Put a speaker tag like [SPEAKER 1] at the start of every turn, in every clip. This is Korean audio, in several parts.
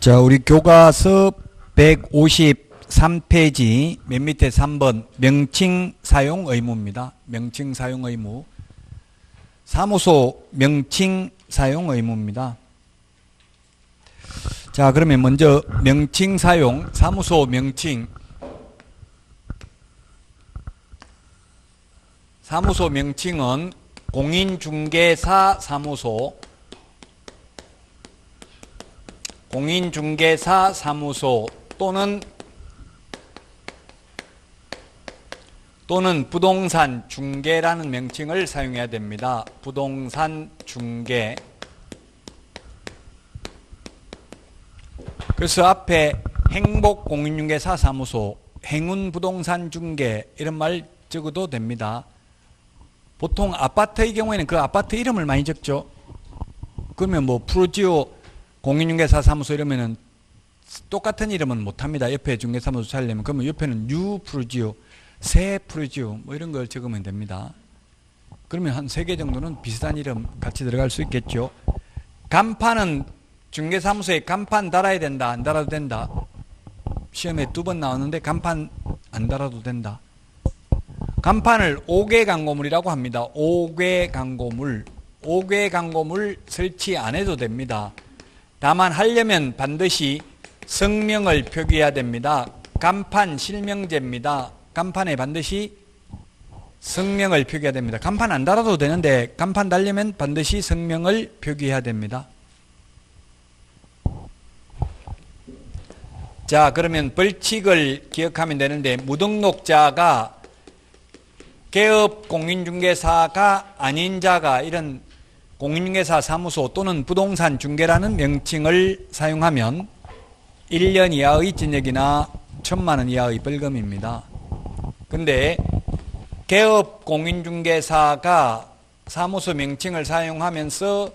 [SPEAKER 1] 자, 우리 교과서 153페이지 맨 밑에 3번 명칭 사용 의무입니다. 명칭 사용 의무. 사무소 명칭 사용 의무입니다. 자, 그러면 먼저 명칭 사용, 사무소 명칭. 사무소 명칭은 공인중개사 사무소, 공인중개사 사무소 또는 부동산 중개라는 명칭을 사용해야 됩니다. 부동산 중개. 그래서 앞에 행복공인중개사 사무소, 행운부동산 중개 이런 말 적어도 됩니다. 보통 아파트의 경우에는 그 아파트 이름을 많이 적죠. 그러면 뭐 프로지오 공인중개사 사무소 이러면은 똑같은 이름은 못합니다. 옆에 중개사무소 찾으려면. 그러면 옆에는 뉴 프로지오, 새 프로지오 뭐 이런 걸 적으면 됩니다. 그러면 한 3개 정도는 비슷한 이름 같이 들어갈 수 있겠죠. 간판은 중개사무소에 간판 달아야 된다, 안 달아도 된다. 시험에 2번 나왔는데 간판 안 달아도 된다. 간판을 5개 광고물이라고 합니다. 5개 광고물. 5개 광고물 설치 안 해도 됩니다. 다만 하려면 반드시 성명을 표기해야 됩니다. 간판 실명제입니다. 간판에 반드시 성명을 표기해야 됩니다. 간판 안 달아도 되는데 간판 달려면 반드시 성명을 표기해야 됩니다. 자, 그러면 벌칙을 기억하면 되는데 무등록자가 개업 공인중개사가 아닌 자가 이런 공인중개사 사무소 또는 부동산 중개라는 명칭을 사용하면 1년 이하의 징역이나 1,000만 원 이하의 벌금입니다. 그런데 개업 공인중개사가 사무소 명칭을 사용하면서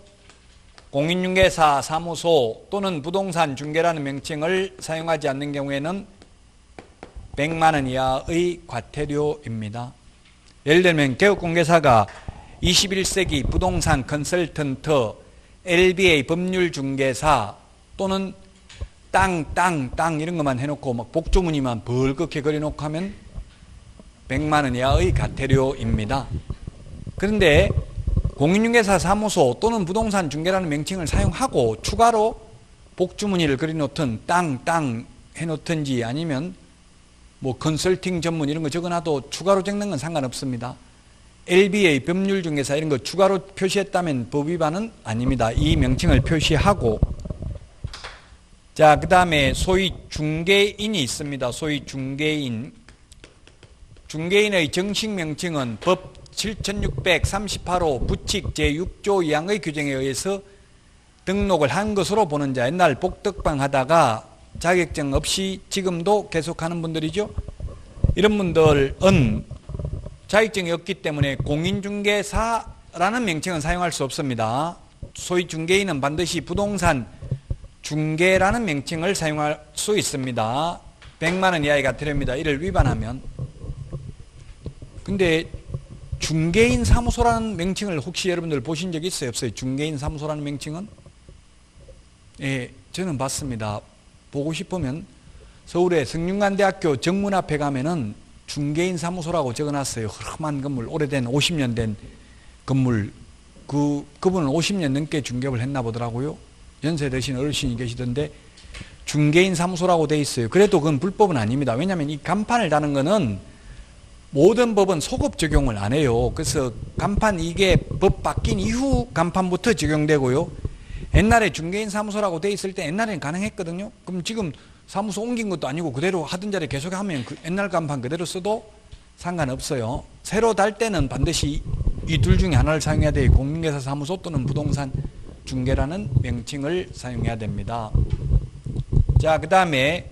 [SPEAKER 1] 공인중개사 사무소 또는 부동산 중개라는 명칭을 사용하지 않는 경우에는 100만 원 이하의 과태료입니다. 예를 들면 개업공개사가 21세기 부동산 컨설턴트, LBA 법률중개사 또는 땅 이런 것만 해놓고 막 복주머니만 벌겋게 그려놓고 하면 100만 원 이하의 과태료입니다. 그런데 공인중개사 사무소 또는 부동산 중개라는 명칭을 사용하고 추가로 복주머니를 그려놓든 땅 해놓든지 아니면 뭐 컨설팅 전문 이런 거 적어놔도 추가로 적는 건 상관없습니다. LBA 법률중개사 이런 거 추가로 표시했다면 법 위반은 아닙니다. 이 명칭을 표시하고. 자, 그 다음에 소위 중개인이 있습니다. 소위 중개인. 중개인의 정식 명칭은 법 7638호 부칙 제6조 2항의 규정에 의해서 등록을 한 것으로 보는 자. 옛날 복덕방 하다가 자격증 없이 지금도 계속하는 분들이죠. 이런 분들은 자격증이 없기 때문에 공인중개사라는 명칭은 사용할 수 없습니다. 소위 중개인은 반드시 부동산 중개라는 명칭을 사용할 수 있습니다. 100만 원 이하의 과태료입니다. 이를 위반하면. 근데 중개인 사무소라는 명칭을 혹시 여러분들 보신 적 있어요? 없어요? 중개인 사무소라는 명칭은? 예, 저는 봤습니다. 보고 싶으면 서울의 성균관대학교 정문 앞에 가면은 중개인 사무소라고 적어놨어요. 험한 건물, 오래된 50년 된 건물. 그분은 50년 넘게 중개업을 했나 보더라고요. 연세 드신 어르신이 계시던데 중개인 사무소라고 돼 있어요. 그래도 그건 불법은 아닙니다. 왜냐하면 이 간판을 다는 거는 모든 법은 소급 적용을 안 해요. 그래서 간판 이게 법 바뀐 이후 간판부터 적용되고요. 옛날에 중개인 사무소라고 돼 있을 때 옛날에는 가능했거든요. 그럼 지금 사무소 옮긴 것도 아니고 그대로 하던 자리에 계속 하면 그 옛날 간판 그대로 써도 상관없어요. 새로 달 때는 반드시 이 둘 중에 하나를 사용해야 돼요. 공인중개사 사무소 또는 부동산 중개라는 명칭을 사용해야 됩니다. 자, 그 다음에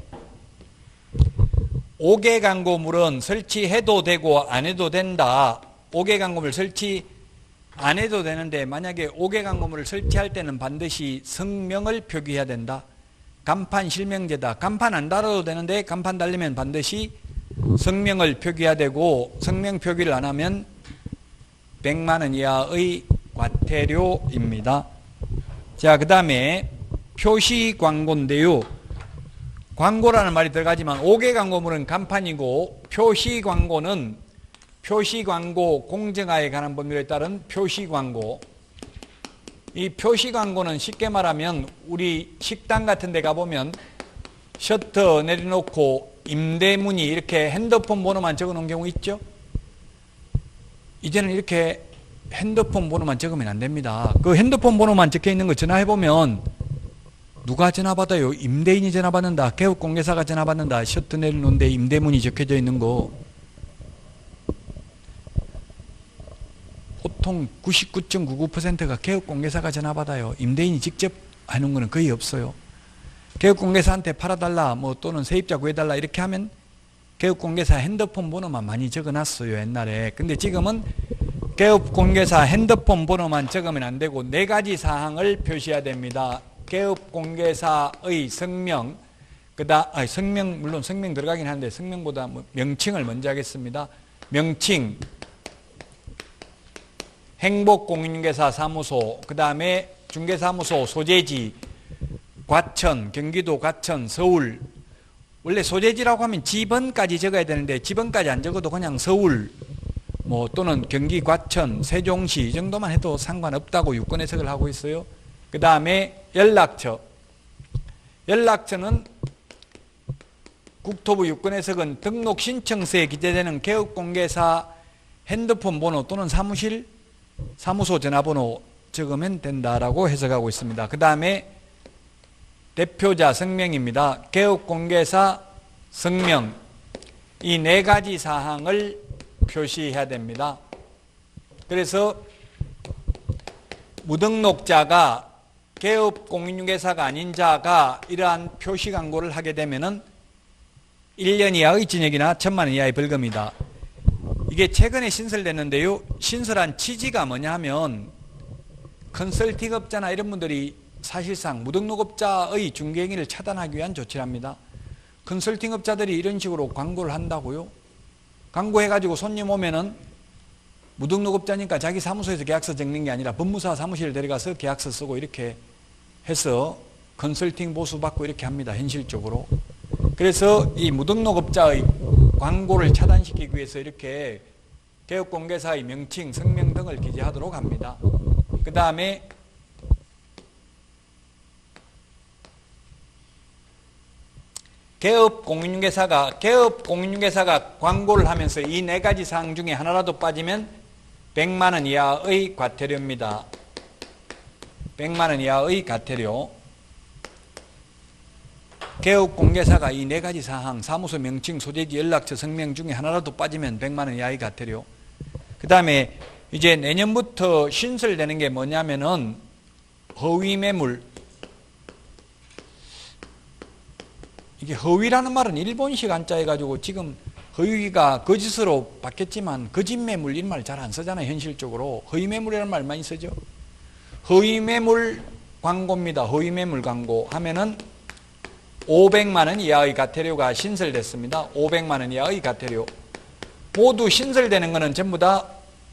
[SPEAKER 1] 5개 광고물은 설치해도 되고 안 해도 된다. 5개 광고물 설치 안 해도 되는데 만약에 5개 광고물을 설치할 때는 반드시 성명을 표기해야 된다. 간판 실명제다. 간판 안 달아도 되는데 간판 달리면 반드시 성명을 표기해야 되고 성명 표기를 안 하면 100만 원 이하의 과태료입니다. 자, 그 다음에 표시 광고인데요. 광고라는 말이 들어가지만 5개 광고물은 간판이고 표시 광고는 표시 광고 공정화에 관한 법률에 따른 표시 광고. 이 표시 광고는 쉽게 말하면 우리 식당 같은 데 가보면 셔터 내려놓고 임대문의 이렇게 핸드폰 번호만 적어 놓은 경우 있죠? 이제는 이렇게 핸드폰 번호만 적으면 안 됩니다. 그 핸드폰 번호만 적혀 있는 거 전화해보면 누가 전화 받아요? 임대인이 전화 받는다. 개업공개사가 전화 받는다. 셔터 내려놓은데 임대문이 적혀져 있는 거. 보통 99.99%가 개업공개사가 전화 받아요. 임대인이 직접 하는 거는 거의 없어요. 개업공개사한테 팔아달라 뭐 또는 세입자 구해달라 이렇게 하면 개업공개사 핸드폰 번호만 많이 적어놨어요. 옛날에. 근데 지금은 개업공개사 핸드폰 번호만 적으면 안 되고 4가지 사항을 표시해야 됩니다. 개업공개사의 성명, 성명, 물론 성명 들어가긴 하는데 성명보다 명칭을 먼저 하겠습니다. 명칭, 행복공인중개사 사무소, 그 다음에 중개사무소 소재지, 과천, 경기도 과천, 서울. 원래 소재지라고 하면 지번까지 적어야 되는데 지번까지 안 적어도 그냥 서울, 뭐 또는 경기 과천, 세종시 이 정도만 해도 상관없다고 유권 해석을 하고 있어요. 그 다음에 연락처. 연락처는 국토부 유권 해석은 등록 신청서에 기재되는 개업공개사 핸드폰 번호 또는 사무소 전화번호 적으면 된다라고 해석하고 있습니다. 그 다음에 대표자 성명입니다. 개업공개사 성명. 이 4가지 사항을 표시해야 됩니다. 그래서 무등록자가 개업공인중개사가 아닌 자가 이러한 표시 광고를 하게 되면은 1년 이하의 징역이나 1,000만 원 이하의 벌금이다. 이게 최근에 신설됐는데요. 신설한 취지가 뭐냐 하면 컨설팅업자나 이런 분들이 사실상 무등록업자의 중개행위를 차단하기 위한 조치랍니다. 컨설팅업자들이 이런 식으로 광고를 한다고요. 광고해가지고 손님 오면은 무등록업자니까 자기 사무소에서 계약서 적는 게 아니라 법무사 사무실 데려가서 계약서 쓰고 이렇게 해서 컨설팅 보수 받고 이렇게 합니다. 현실적으로. 그래서 이 무등록업자의 광고를 차단시키기 위해서 이렇게 개업공개사의 명칭, 성명 등을 기재하도록 합니다. 그 다음에 개업공인중개사가 광고를 하면서 이 4가지 사항 중에 하나라도 빠지면 100만 원 이하의 과태료입니다. 100만 원 이하의 과태료. 개업공개사가 이 4가지 사항, 사무소 명칭, 소재지, 연락처, 성명 중에 하나라도 빠지면 100만 원 이하의 과태료. 그 다음에 이제 내년부터 신설되는 게 뭐냐면은 허위매물. 이게 허위라는 말은 일본식 한자 해가지고 지금 허위가 거짓으로 바뀌었지만 거짓매물 이런 말 잘 안 쓰잖아요. 현실적으로. 허위매물이라는 말 많이 쓰죠. 허위매물 광고입니다. 허위매물 광고 하면은 500만 원 이하의 과태료가 신설됐습니다. 500만 원 이하의 과태료. 모두 신설되는 거는 전부 다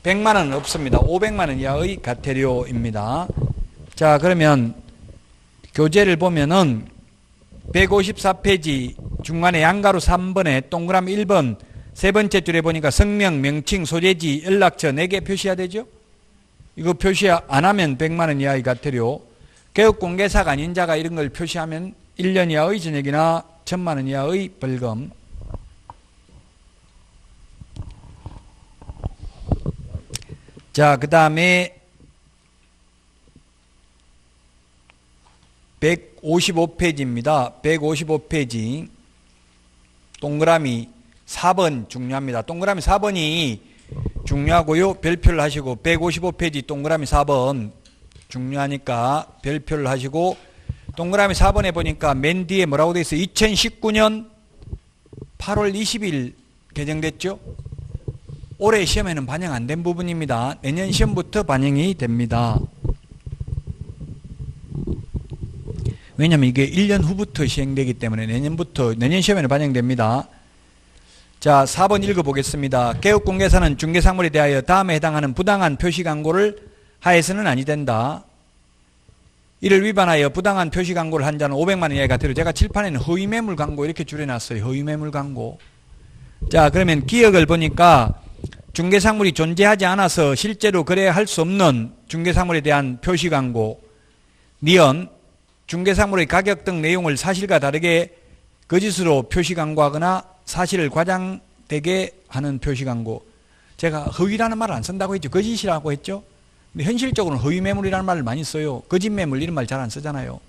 [SPEAKER 1] 100만 원은 없습니다. 500만 원 이하의 과태료입니다. 자, 그러면 교재를 보면은 154페이지 중간에 양가로 3번에 동그라미 1번 세 번째 줄에 보니까 성명, 명칭, 소재지, 연락처 4개 표시해야 되죠? 이거 표시 안 하면 100만 원 이하의 과태료. 개업공개사가 아닌 자가 이런 걸 표시하면 1년 이하의 징역이나 1,000만 원 이하의 벌금. 자, 그 다음에 155페이지입니다. 155페이지 동그라미 4번 중요합니다. 동그라미 4번이 중요하고요. 별표를 하시고 155페이지 동그라미 4번 중요하니까 별표를 하시고 동그라미 4번에 보니까 맨 뒤에 뭐라고 되어 있어요? 2019년 8월 20일 개정됐죠? 올해 시험에는 반영 안 된 부분입니다. 내년 시험부터 반영이 됩니다. 왜냐하면 이게 1년 후부터 시행되기 때문에 내년 시험에는 반영됩니다. 자, 4번 읽어보겠습니다. 개업공개사는 중개사물에 대하여 다음에 해당하는 부당한 표시 광고를 하여서는 아니 된다. 이를 위반하여 부당한 표시 광고를 한 자는 500만 원 이하가 되로 제가 칠판에는 허위 매물 광고 이렇게 줄여놨어요. 허위 매물 광고. 자, 그러면 기억을 보니까 중개상물이 존재하지 않아서 실제로 거래할 수 없는 중개상물에 대한 표시 광고, 니은 중개상물의 가격 등 내용을 사실과 다르게 거짓으로 표시 광고하거나 사실을 과장되게 하는 표시 광고. 제가 허위라는 말을 안 쓴다고 했죠. 거짓이라고 했죠. 근데 현실적으로는 허위 매물이라는 말을 많이 써요. 거짓 매물 이런 말 잘 안 쓰잖아요.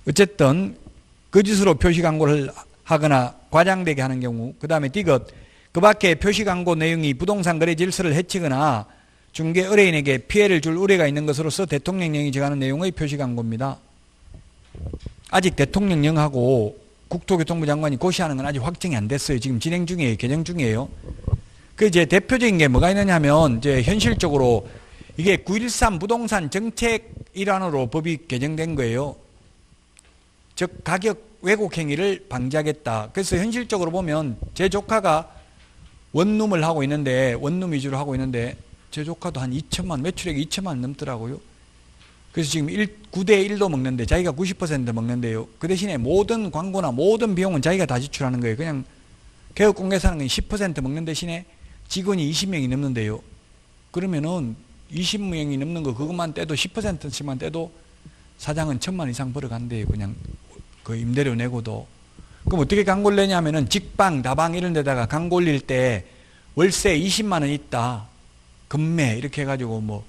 [SPEAKER 1] 어쨌든 거짓으로 표시 광고를 하거나 과장되게 하는 경우, 그 다음에 디귿, 그 밖에 표시 광고 내용이 부동산 거래 질서를 해치거나 중개 의뢰인에게 피해를 줄 우려가 있는 것으로서 대통령령이 정하는 내용의 표시 광고입니다. 아직 대통령령하고 국토교통부 장관이 고시하는 건 아직 확정이 안 됐어요. 지금 진행 중이에요. 개정 중이에요. 그 이제 대표적인 게 뭐가 있느냐 하면 이제 현실적으로 이게 9.13 부동산 정책 일환으로 법이 개정된 거예요. 즉 가격 왜곡 행위를 방지하겠다. 그래서 현실적으로 보면 제 조카가 원룸을 하고 있는데, 원룸 위주로 하고 있는데 제 조카도 한 2천만, 매출액이 2천만 원 넘더라고요. 그래서 지금 9대 1도 먹는데 자기가 90% 먹는데요. 그 대신에 모든 광고나 모든 비용은 자기가 다 지출하는 거예요. 그냥 개업공개사는 10% 먹는 대신에 직원이 20명이 넘는데요. 그러면은 20명이 넘는 거 그것만 떼도 10%씩만 떼도 사장은 1,000만 이상 벌어간대요. 그냥 그 임대료 내고도. 그럼 어떻게 광고를 내냐면은 직방, 다방 이런 데다가 광고 올릴 때 월세 20만 원 있다. 급매 이렇게 해가지고 뭐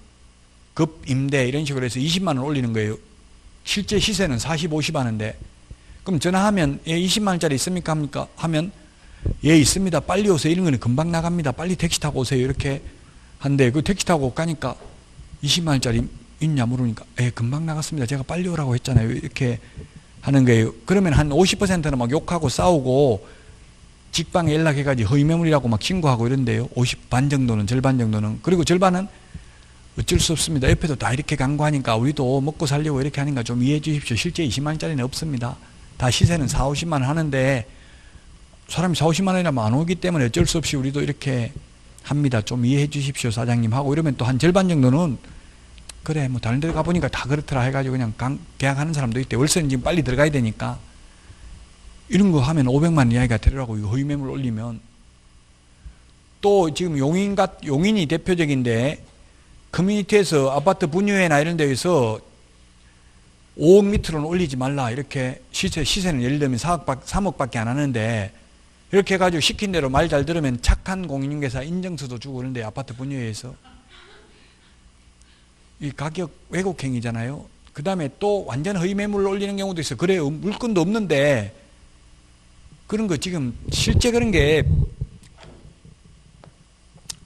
[SPEAKER 1] 급임대 이런 식으로 해서 20만 원 올리는 거예요. 실제 시세는 40, 50 하는데. 그럼 전화하면 예 20만 원짜리 있습니까? 합니까? 하면 예 있습니다. 빨리 오세요. 이런 거는 금방 나갑니다. 빨리 택시 타고 오세요. 이렇게 한데 그 택시 타고 가니까 20만 원짜리 있냐 물으니까 예 금방 나갔습니다. 제가 빨리 오라고 했잖아요. 이렇게 하는 거예요. 그러면 한 50%는 막 욕하고 싸우고 직방에 연락해가지고 허위매물이라고 막 신고하고 이런데요. 50 반 정도는, 절반 정도는. 그리고 절반은 어쩔 수 없습니다. 옆에도 다 이렇게 광고하니까 우리도 먹고 살려고 이렇게 하니까 좀 이해해 주십시오. 실제 20만 원짜리는 없습니다. 다 시세는 4, 50만 원 하는데 사람이 4, 50만 원이라면 안 오기 때문에 어쩔 수 없이 우리도 이렇게 합니다. 좀 이해해 주십시오 사장님 하고 이러면 또 한 절반 정도는 그래 뭐 다른 데 가보니까 다 그렇더라 해가지고 그냥 계약하는 사람도 있대. 월세는 지금 빨리 들어가야 되니까 이런 거 하면 500만 원 이하가 되더라고. 이거 허위매물 올리면. 또 지금 용인이 대표적인데 커뮤니티에서 아파트 분유회나 이런 데에서 5억 밑으로는 올리지 말라. 이렇게 시세는 예를 들면 3억밖에 안 하는데 이렇게 해가지고 시킨 대로 말 잘 들으면 착한 공인중개사 인증서도 주고 그런데 아파트 분유회에서 이 가격 왜곡행위잖아요. 그 다음에 또 완전 허위매물을 올리는 경우도 있어요. 그래 물건도 없는데 그런 거 지금 실제 그런 게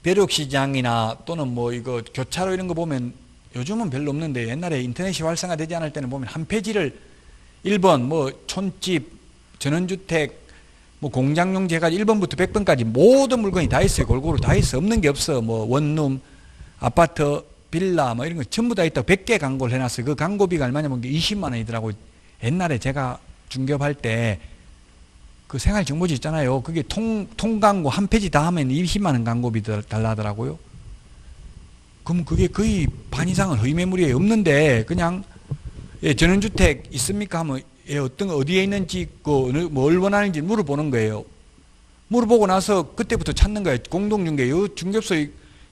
[SPEAKER 1] 벼룩시장이나 또는 뭐 이거 교차로 이런 거 보면 요즘은 별로 없는데 옛날에 인터넷이 활성화되지 않을 때는 보면 한 페이지를 1번 뭐 촌집, 전원주택, 뭐 공장용지 해가지고 1번부터 100번까지 모든 물건이 다 있어요. 골고루 다 있어. 없는 게 없어. 뭐 원룸, 아파트, 빌라 뭐 이런 거 전부 다 있다고 100개 광고를 해놨어요. 그 광고비가 얼마냐면 20만 원이더라고요. 옛날에 제가 중개업할 때 그 생활정보지 있잖아요. 그게 통광고 한 페이지 다 하면 20만 원 광고비 달라 하더라고요. 그럼 그게 거의 반 이상은 허위매물이 없는데 그냥 예, 전원주택 있습니까? 하면 예, 어디에 있는지 뭘 원하는지 물어보는 거예요. 물어보고 나서 그때부터 찾는 거예요. 공동중개, 중개업소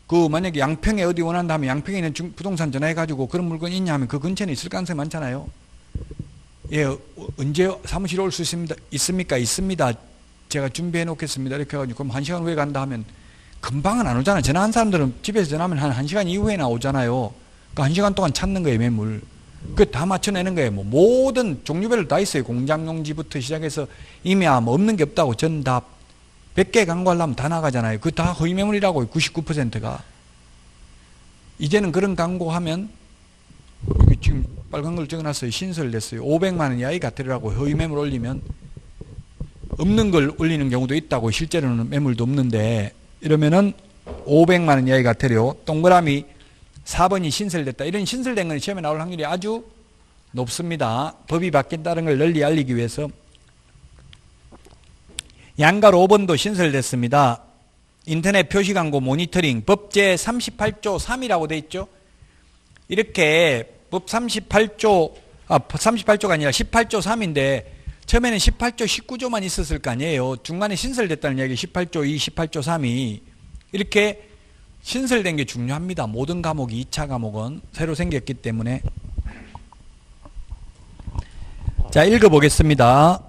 [SPEAKER 1] 그 만약에 양평에 어디 원한다 하면 양평에 있는 부동산 전화해가지고 그런 물건 있냐 하면 그 근처에 있을 가능성이 많잖아요. 예, 언제 사무실에 올 수 있습니까? 있습니다. 제가 준비해 놓겠습니다. 이렇게 해가지고 그럼 1시간 후에 간다 하면 금방은 안 오잖아요. 전화한 사람들은 집에서 전화하면 한 1시간 이후에나 오잖아요. 그러니까 1시간 동안 찾는 거예요, 매물. 그 다 맞춰내는 거예요. 뭐 모든 종류별로 다 있어요. 공장용지부터 시작해서 임야 뭐 없는 게 없다고 전답 100개 광고하려면 다 나가잖아요. 그 다 허위매물이라고 99%가. 이제는 그런 광고하면 여기 지금 빨간 걸 적어놨어요. 신설됐어요. 500만 원 이하의 가태료라고 허위매물 올리면 없는 걸 올리는 경우도 있다고. 실제로는 매물도 없는데 이러면은 500만 원 이하의 가태료. 동그라미 4번이 신설됐다. 이런 신설된 건 시험에 나올 확률이 아주 높습니다. 법이 바뀐다는 걸 널리 알리기 위해서. 양갈 5번도 신설됐습니다. 인터넷 표시광고 모니터링 법 제38조 3이라고 돼 있죠. 이렇게 법 38조가 아니라 18조 3인데 처음에는 18조 19조만 있었을 거 아니에요. 중간에 신설됐다는 이야기 18조 2, 18조 3이 이렇게 신설된 게 중요합니다. 모든 과목이 2차 과목은 새로 생겼기 때문에. 자, 읽어보겠습니다.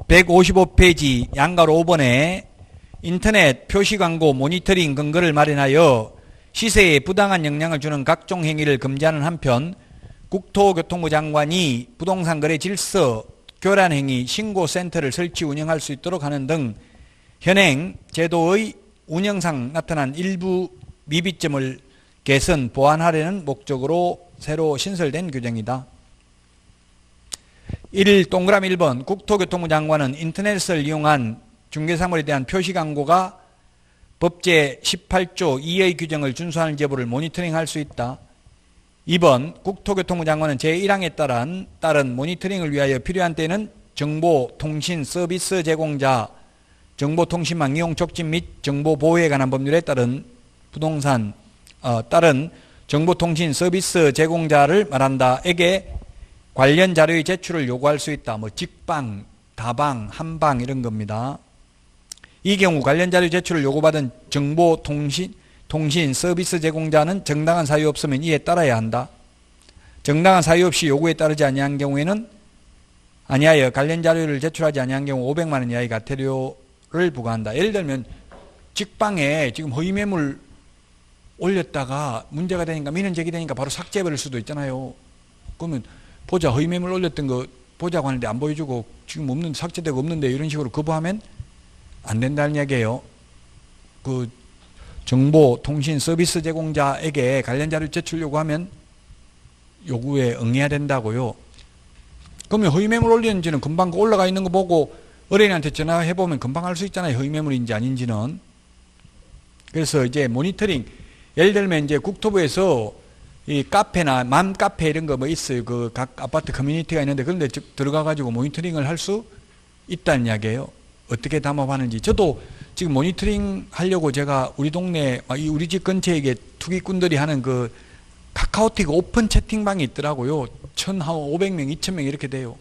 [SPEAKER 1] 155페이지 양가로 5번에 인터넷 표시광고 모니터링 근거를 마련하여 시세에 부당한 영향을 주는 각종 행위를 금지하는 한편 국토교통부 장관이 부동산 거래 질서 교란 행위 신고센터를 설치 운영할 수 있도록 하는 등 현행 제도의 운영상 나타난 일부 미비점을 개선 보완하려는 목적으로 새로 신설된 규정이다. 1. 동그라미 1번 국토교통부 장관은 인터넷을 이용한 중개사물에 대한 표시광고가 법제 18조 2의 규정을 준수하는 여부를 모니터링할 수 있다. 2번 국토교통부 장관은 제1항에 따른 모니터링을 위하여 필요한 때는 정보통신 서비스 제공자, 정보통신망 이용 촉진 및 정보 보호에 관한 법률에 따른 정보통신 서비스 제공자를 말한다에게 관련 자료의 제출을 요구할 수 있다. 뭐 직방, 다방, 한방 이런 겁니다. 이 경우 관련 자료 제출을 요구받은 정보통신 서비스 제공자는 정당한 사유 없으면 이에 따라야 한다. 정당한 사유 없이 요구에 따르지 아니한 경우에는 아니하여 관련 자료를 제출하지 아니한 경우 500만 원 이하의 과태료를 부과한다. 예를 들면 직방에 지금 허위 매물 올렸다가 문제가 되니까 민원 제기되니까 바로 삭제해버릴 수도 있잖아요. 그러면 보자 허위 매물 올렸던 거 보자고 하는데 안 보여주고 지금 없는데 삭제되고 없는데 이런 식으로 거부하면 안 된다는 이야기예요. 그 정보통신 서비스 제공자에게 관련 자료 제출 요구하면 요구에 응해야 된다고요. 그러면 허위 매물 올리는지는 금방 올라가 있는 거 보고 의뢰인한테 전화해보면 금방 알 수 있잖아요. 허위 매물인지 아닌지는. 그래서 이제 모니터링, 예를 들면 이제 국토부에서 이 카페나 맘카페 이런 거 뭐 있어요. 그 각 아파트 커뮤니티가 있는데 그런데 들어가가지고 모니터링을 할 수 있다는 이야기예요. 어떻게 담합하는지. 저도 지금 모니터링 하려고 제가 우리 동네, 우리 집 근처에 투기꾼들이 하는 그 카카오틱 오픈 채팅방이 있더라고요. 1,500명, 2,000명 이렇게 돼요.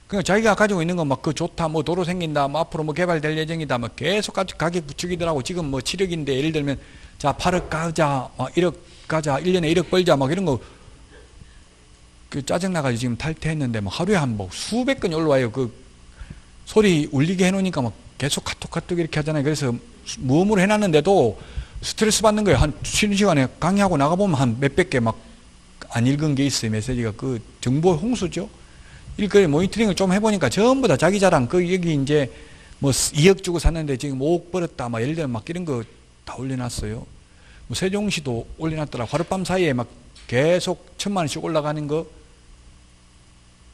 [SPEAKER 1] 그러니까 자기가 가지고 있는 거 막 그 좋다, 뭐 도로 생긴다, 뭐 앞으로 뭐 개발될 예정이다, 뭐 계속 가격 부추기더라고. 지금 뭐 7억인데 예를 들면 자 8억 가자, 1억 가자, 1년에 1억 벌자, 막 이런 거 그 짜증나가지고 지금 탈퇴했는데 뭐 하루에 한 뭐 수백 건이 올라와요. 그 소리 울리게 해놓으니까 막 계속 카톡 이렇게 하잖아요. 그래서 무음으로 해놨는데도 스트레스 받는 거예요. 한 쉬는 시간에 강의하고 나가보면 한 몇백 개 막 안 읽은 게 있어요. 메시지가. 그 정보 홍수죠. 이렇게 모니터링을 좀 해보니까 전부 다 자기 자랑. 그 여기 이제 뭐 2억 주고 샀는데 지금 5억 벌었다. 막 예를 들면 막 이런 거 다 올려놨어요. 뭐 세종시도 올려놨더라. 하룻밤 사이에 막 계속 1,000만 원씩 올라가는 거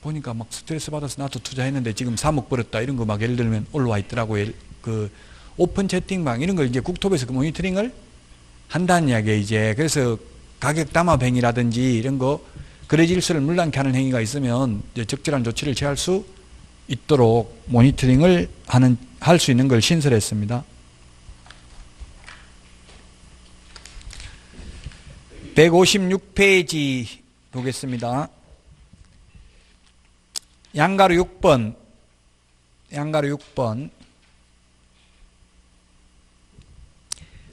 [SPEAKER 1] 보니까 막 스트레스 받아서 나도 투자했는데 지금 3억 벌었다. 이런 거 막 예를 들면 올라와 있더라고요. 그 오픈 채팅방 이런 걸 이제 국토부에서 그 모니터링을 한다는 이야기예요. 이제 그래서 가격 담합 행위라든지 이런 거 거래 질서를 문란케 하는 행위가 있으면 이제 적절한 조치를 취할 수 있도록 모니터링을 할 수 있는 걸 신설했습니다. 156페이지 보겠습니다. 양가로 6번.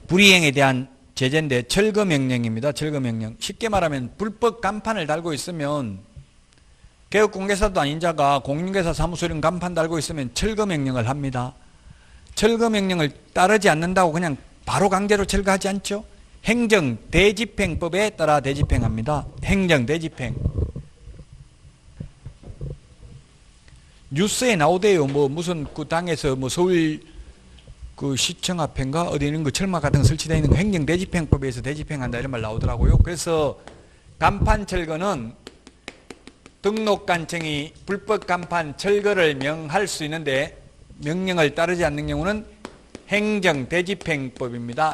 [SPEAKER 1] 불이행에 대한 제재인데 철거명령입니다. 철거명령. 쉽게 말하면 불법 간판을 달고 있으면 개업공개사도 아닌 자가 공인중개사 사무소 이런 간판 달고 있으면 철거명령을 합니다. 철거명령을 따르지 않는다고 그냥 바로 강제로 철거하지 않죠. 행정대집행법에 따라 대집행합니다. 행정대집행. 뉴스에 나오대요. 뭐 무슨 그 당에서 뭐 서울 그 시청 앞인가 어디 있는 거 철막 같은 거 설치되어 있는 거 행정대집행법에 의해서 대집행한다 이런 말 나오더라고요. 그래서 간판 철거는 등록관청이 불법 간판 철거를 명할 수 있는데 명령을 따르지 않는 경우는 행정대집행법입니다.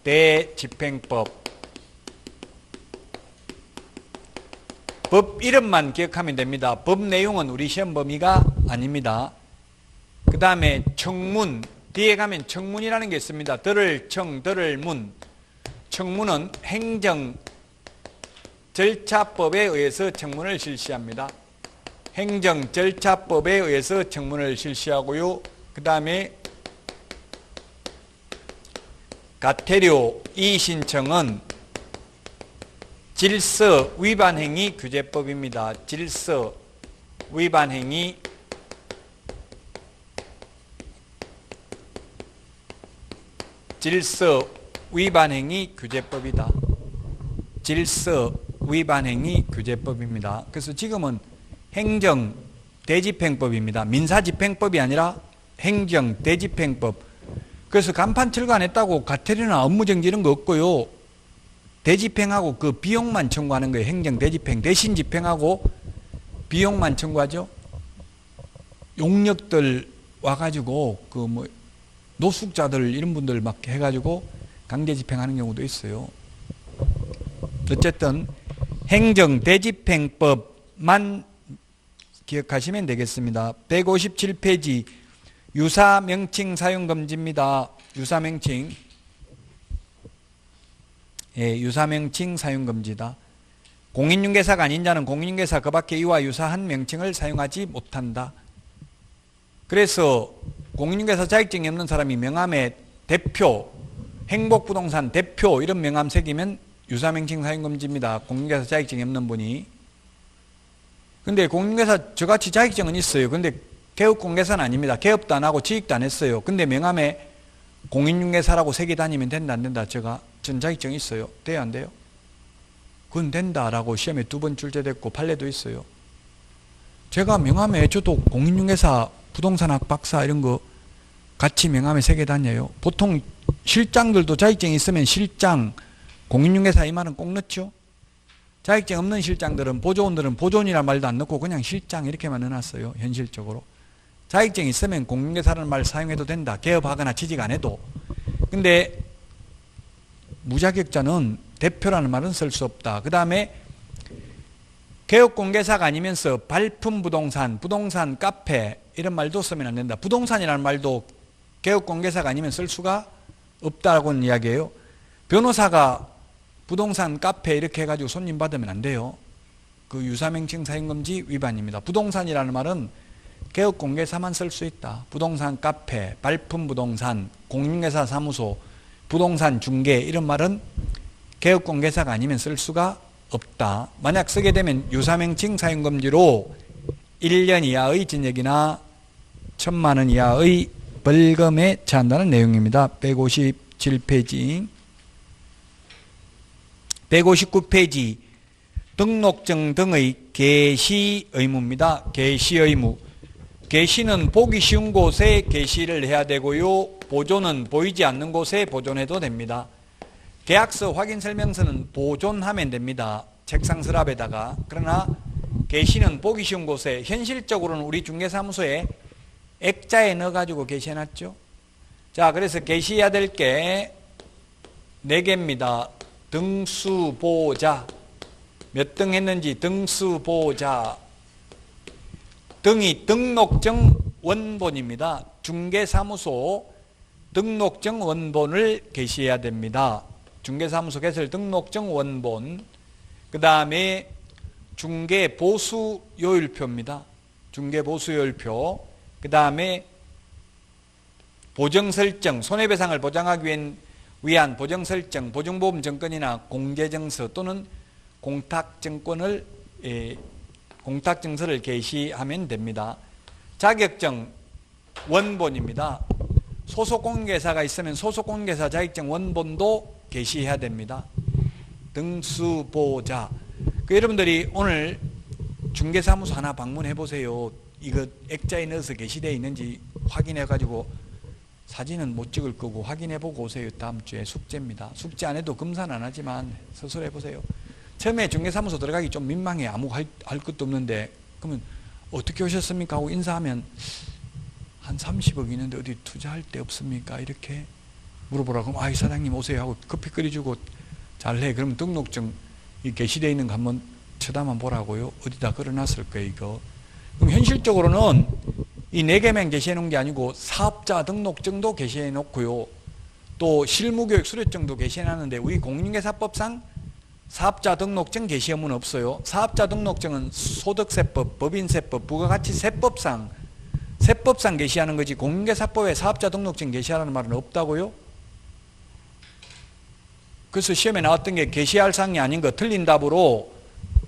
[SPEAKER 1] 행정대집행법. 법 이름만 기억하면 됩니다. 법 내용은 우리 시험 범위가 아닙니다. 그 다음에 청문, 뒤에 가면 청문이라는 게 있습니다. 들을 청, 들을 문. 청문은 행정 절차법에 의해서 청문을 실시합니다. 행정절차법에 의해서 청문을 실시하고요. 그 다음에 가태료 이의신청은 질서위반행위 규제법입니다. 질서위반행위 규제법이다. 질서위반행위 규제법입니다. 그래서 지금은 행정대집행법입니다. 민사집행법이 아니라 행정대집행법. 그래서 간판 철거 안 했다고 가태료나 업무정지 이런 거 없고요. 대집행하고 그 비용만 청구하는 거예요. 행정대집행. 대신 집행하고 비용만 청구하죠. 용역들 와가지고 그 뭐 노숙자들 이런 분들 막 해가지고 강제 집행하는 경우도 있어요. 어쨌든 행정대집행법만 기억하시면 되겠습니다. 157페이지 유사명칭 사용금지입니다. 유사명칭. 예, 유사명칭 사용금지다. 공인중개사가 아닌 자는 공인중개사 그 밖에 이와 유사한 명칭을 사용하지 못한다. 그래서 공인중개사 자격증이 없는 사람이 명함에 대표, 행복부동산 대표 이런 명함 새기면 유사명칭 사용금지입니다. 공인중개사 자격증이 없는 분이. 근데 공인중개사 저같이 자격증은 있어요. 근데 개업공개사는 아닙니다. 개업도 안 하고 취직도 안 했어요. 근데 명함에 공인중개사라고 새기 다니면 된다 안 된다? 전 자격증이 있어요. 돼요 안 돼요? 그건 된다라고 시험에 2번 출제됐고 판례도 있어요. 제가 명함에 저도 공인중개사 부동산학 박사 이런 거 같이 명함에 새겨 다녀요. 보통 실장들도 자격증이 있으면 실장, 공인중개사 이 말은 꼭 넣죠. 자격증 없는 실장들은 보조원들은 보조원이란 말도 안 넣고 그냥 실장 이렇게만 넣어놨어요. 현실적으로. 자격증이 있으면 공인중개사라는 말 사용해도 된다. 개업하거나 취직 안 해도. 근데 무자격자는 대표라는 말은 쓸 수 없다. 그 다음에 개업공개사가 아니면서 발품부동산, 부동산 카페 이런 말도 쓰면 안 된다. 부동산이라는 말도 개업공개사가 아니면 쓸 수가 없다고는 이야기해요. 변호사가 부동산 카페 이렇게 해가지고 손님 받으면 안 돼요. 그 유사명칭 사용금지 위반입니다. 부동산이라는 말은 개업공개사만 쓸 수 있다. 부동산 카페, 발품부동산, 공인중개사 사무소, 부동산 중개 이런 말은 개업공개사가 아니면 쓸 수가 없다. 만약 쓰게 되면 유사명칭 사용금지로 1년 이하의 징역이나 1,000만 원 이하의 벌금에 처한다는 내용입니다. 157페이지 159페이지 등록증 등의 게시 의무입니다. 게시 의무. 게시는 보기 쉬운 곳에 게시를 해야 되고요. 보존은 보이지 않는 곳에 보존해도 됩니다. 계약서 확인설명서는 보존하면 됩니다. 책상 서랍에다가. 그러나 게시는 보기 쉬운 곳에, 현실적으로는 우리 중개사무소에 액자에 넣어가지고 게시해놨죠. 자, 그래서 게시해야 될 게 4개입니다. 등수보자. 몇 등 했는지 등수보자. 등이 등록증 원본입니다. 중개사무소 등록증 원본을 게시해야 됩니다. 중개사무소 개설 등록증 원본. 그 다음에 중개보수요율표입니다. 중개보수요율표. 그 다음에 보정설정, 손해배상을 보장하기 위한 보정설정, 보증보험증권이나 공제증서 또는 공탁증서를 게시하면 됩니다. 자격증 원본입니다. 소속공인중개사가 있으면 소속공인중개사 자격증 원본도 게시해야 됩니다. 등수보자. 여러분들이 오늘 중개사무소 하나 방문해 보세요. 이거 액자에 넣어서 게시되어 있는지 확인해 가지고 사진은 못 찍을 거고 확인해 보고 오세요. 다음 주에 숙제입니다. 숙제 안 해도 금산 안 하지만 스스로 해보세요. 처음에 중개사무소 들어가기 좀 민망해. 아무 할 것도 없는데 그러면 어떻게 오셨습니까? 하고 인사하면 한 30억 있는데 어디 투자할 데 없습니까? 이렇게 물어보라고 하면 사장님 오세요 하고 커피 끓여주고 잘해. 그러면 등록증 게시되어 있는 거 한번 쳐다만 보라고요. 어디다 걸어놨을 거예요 이거. 그럼 현실적으로는 이 4개만 게시해 놓은 게 아니고 사업자 등록증도 게시해 놓고요. 또 실무교육 수료증도 게시해 놨는데 우리 공인중개사법상 사업자 등록증 개시 의무는 없어요. 사업자 등록증은 소득세법, 법인세법, 부가가치세법상 개시하는 거지 공인중개사법에 사업자 등록증 개시하라는 말은 없다고요. 그래서 시험에 나왔던 게 개시할 사항이 아닌 거 틀린 답으로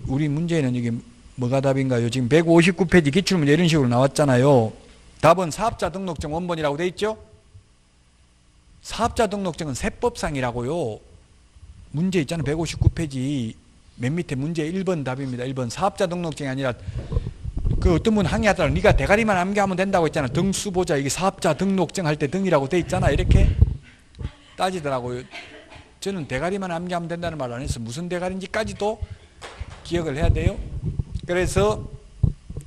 [SPEAKER 1] 우리 문제는 이게 뭐가 답인가요? 지금 159페이지 기출문제 이런 식으로 나왔잖아요. 답은 사업자 등록증 원본이라고 돼 있죠? 사업자 등록증은 세법상이라고요. 문제 있잖아요. 159페이지 맨 밑에 문제 1번 답입니다. 1번 사업자 등록증이 아니라 그 어떤 분 항의하더라고. 네가 대가리만 암기하면 된다고 했잖아. 등수보자 이게 사업자 등록증 할 때 등이라고 돼 있잖아. 이렇게 따지더라고요. 저는 대가리만 암기하면 된다는 말 안 해서 무슨 대가리인지까지도 기억을 해야 돼요. 그래서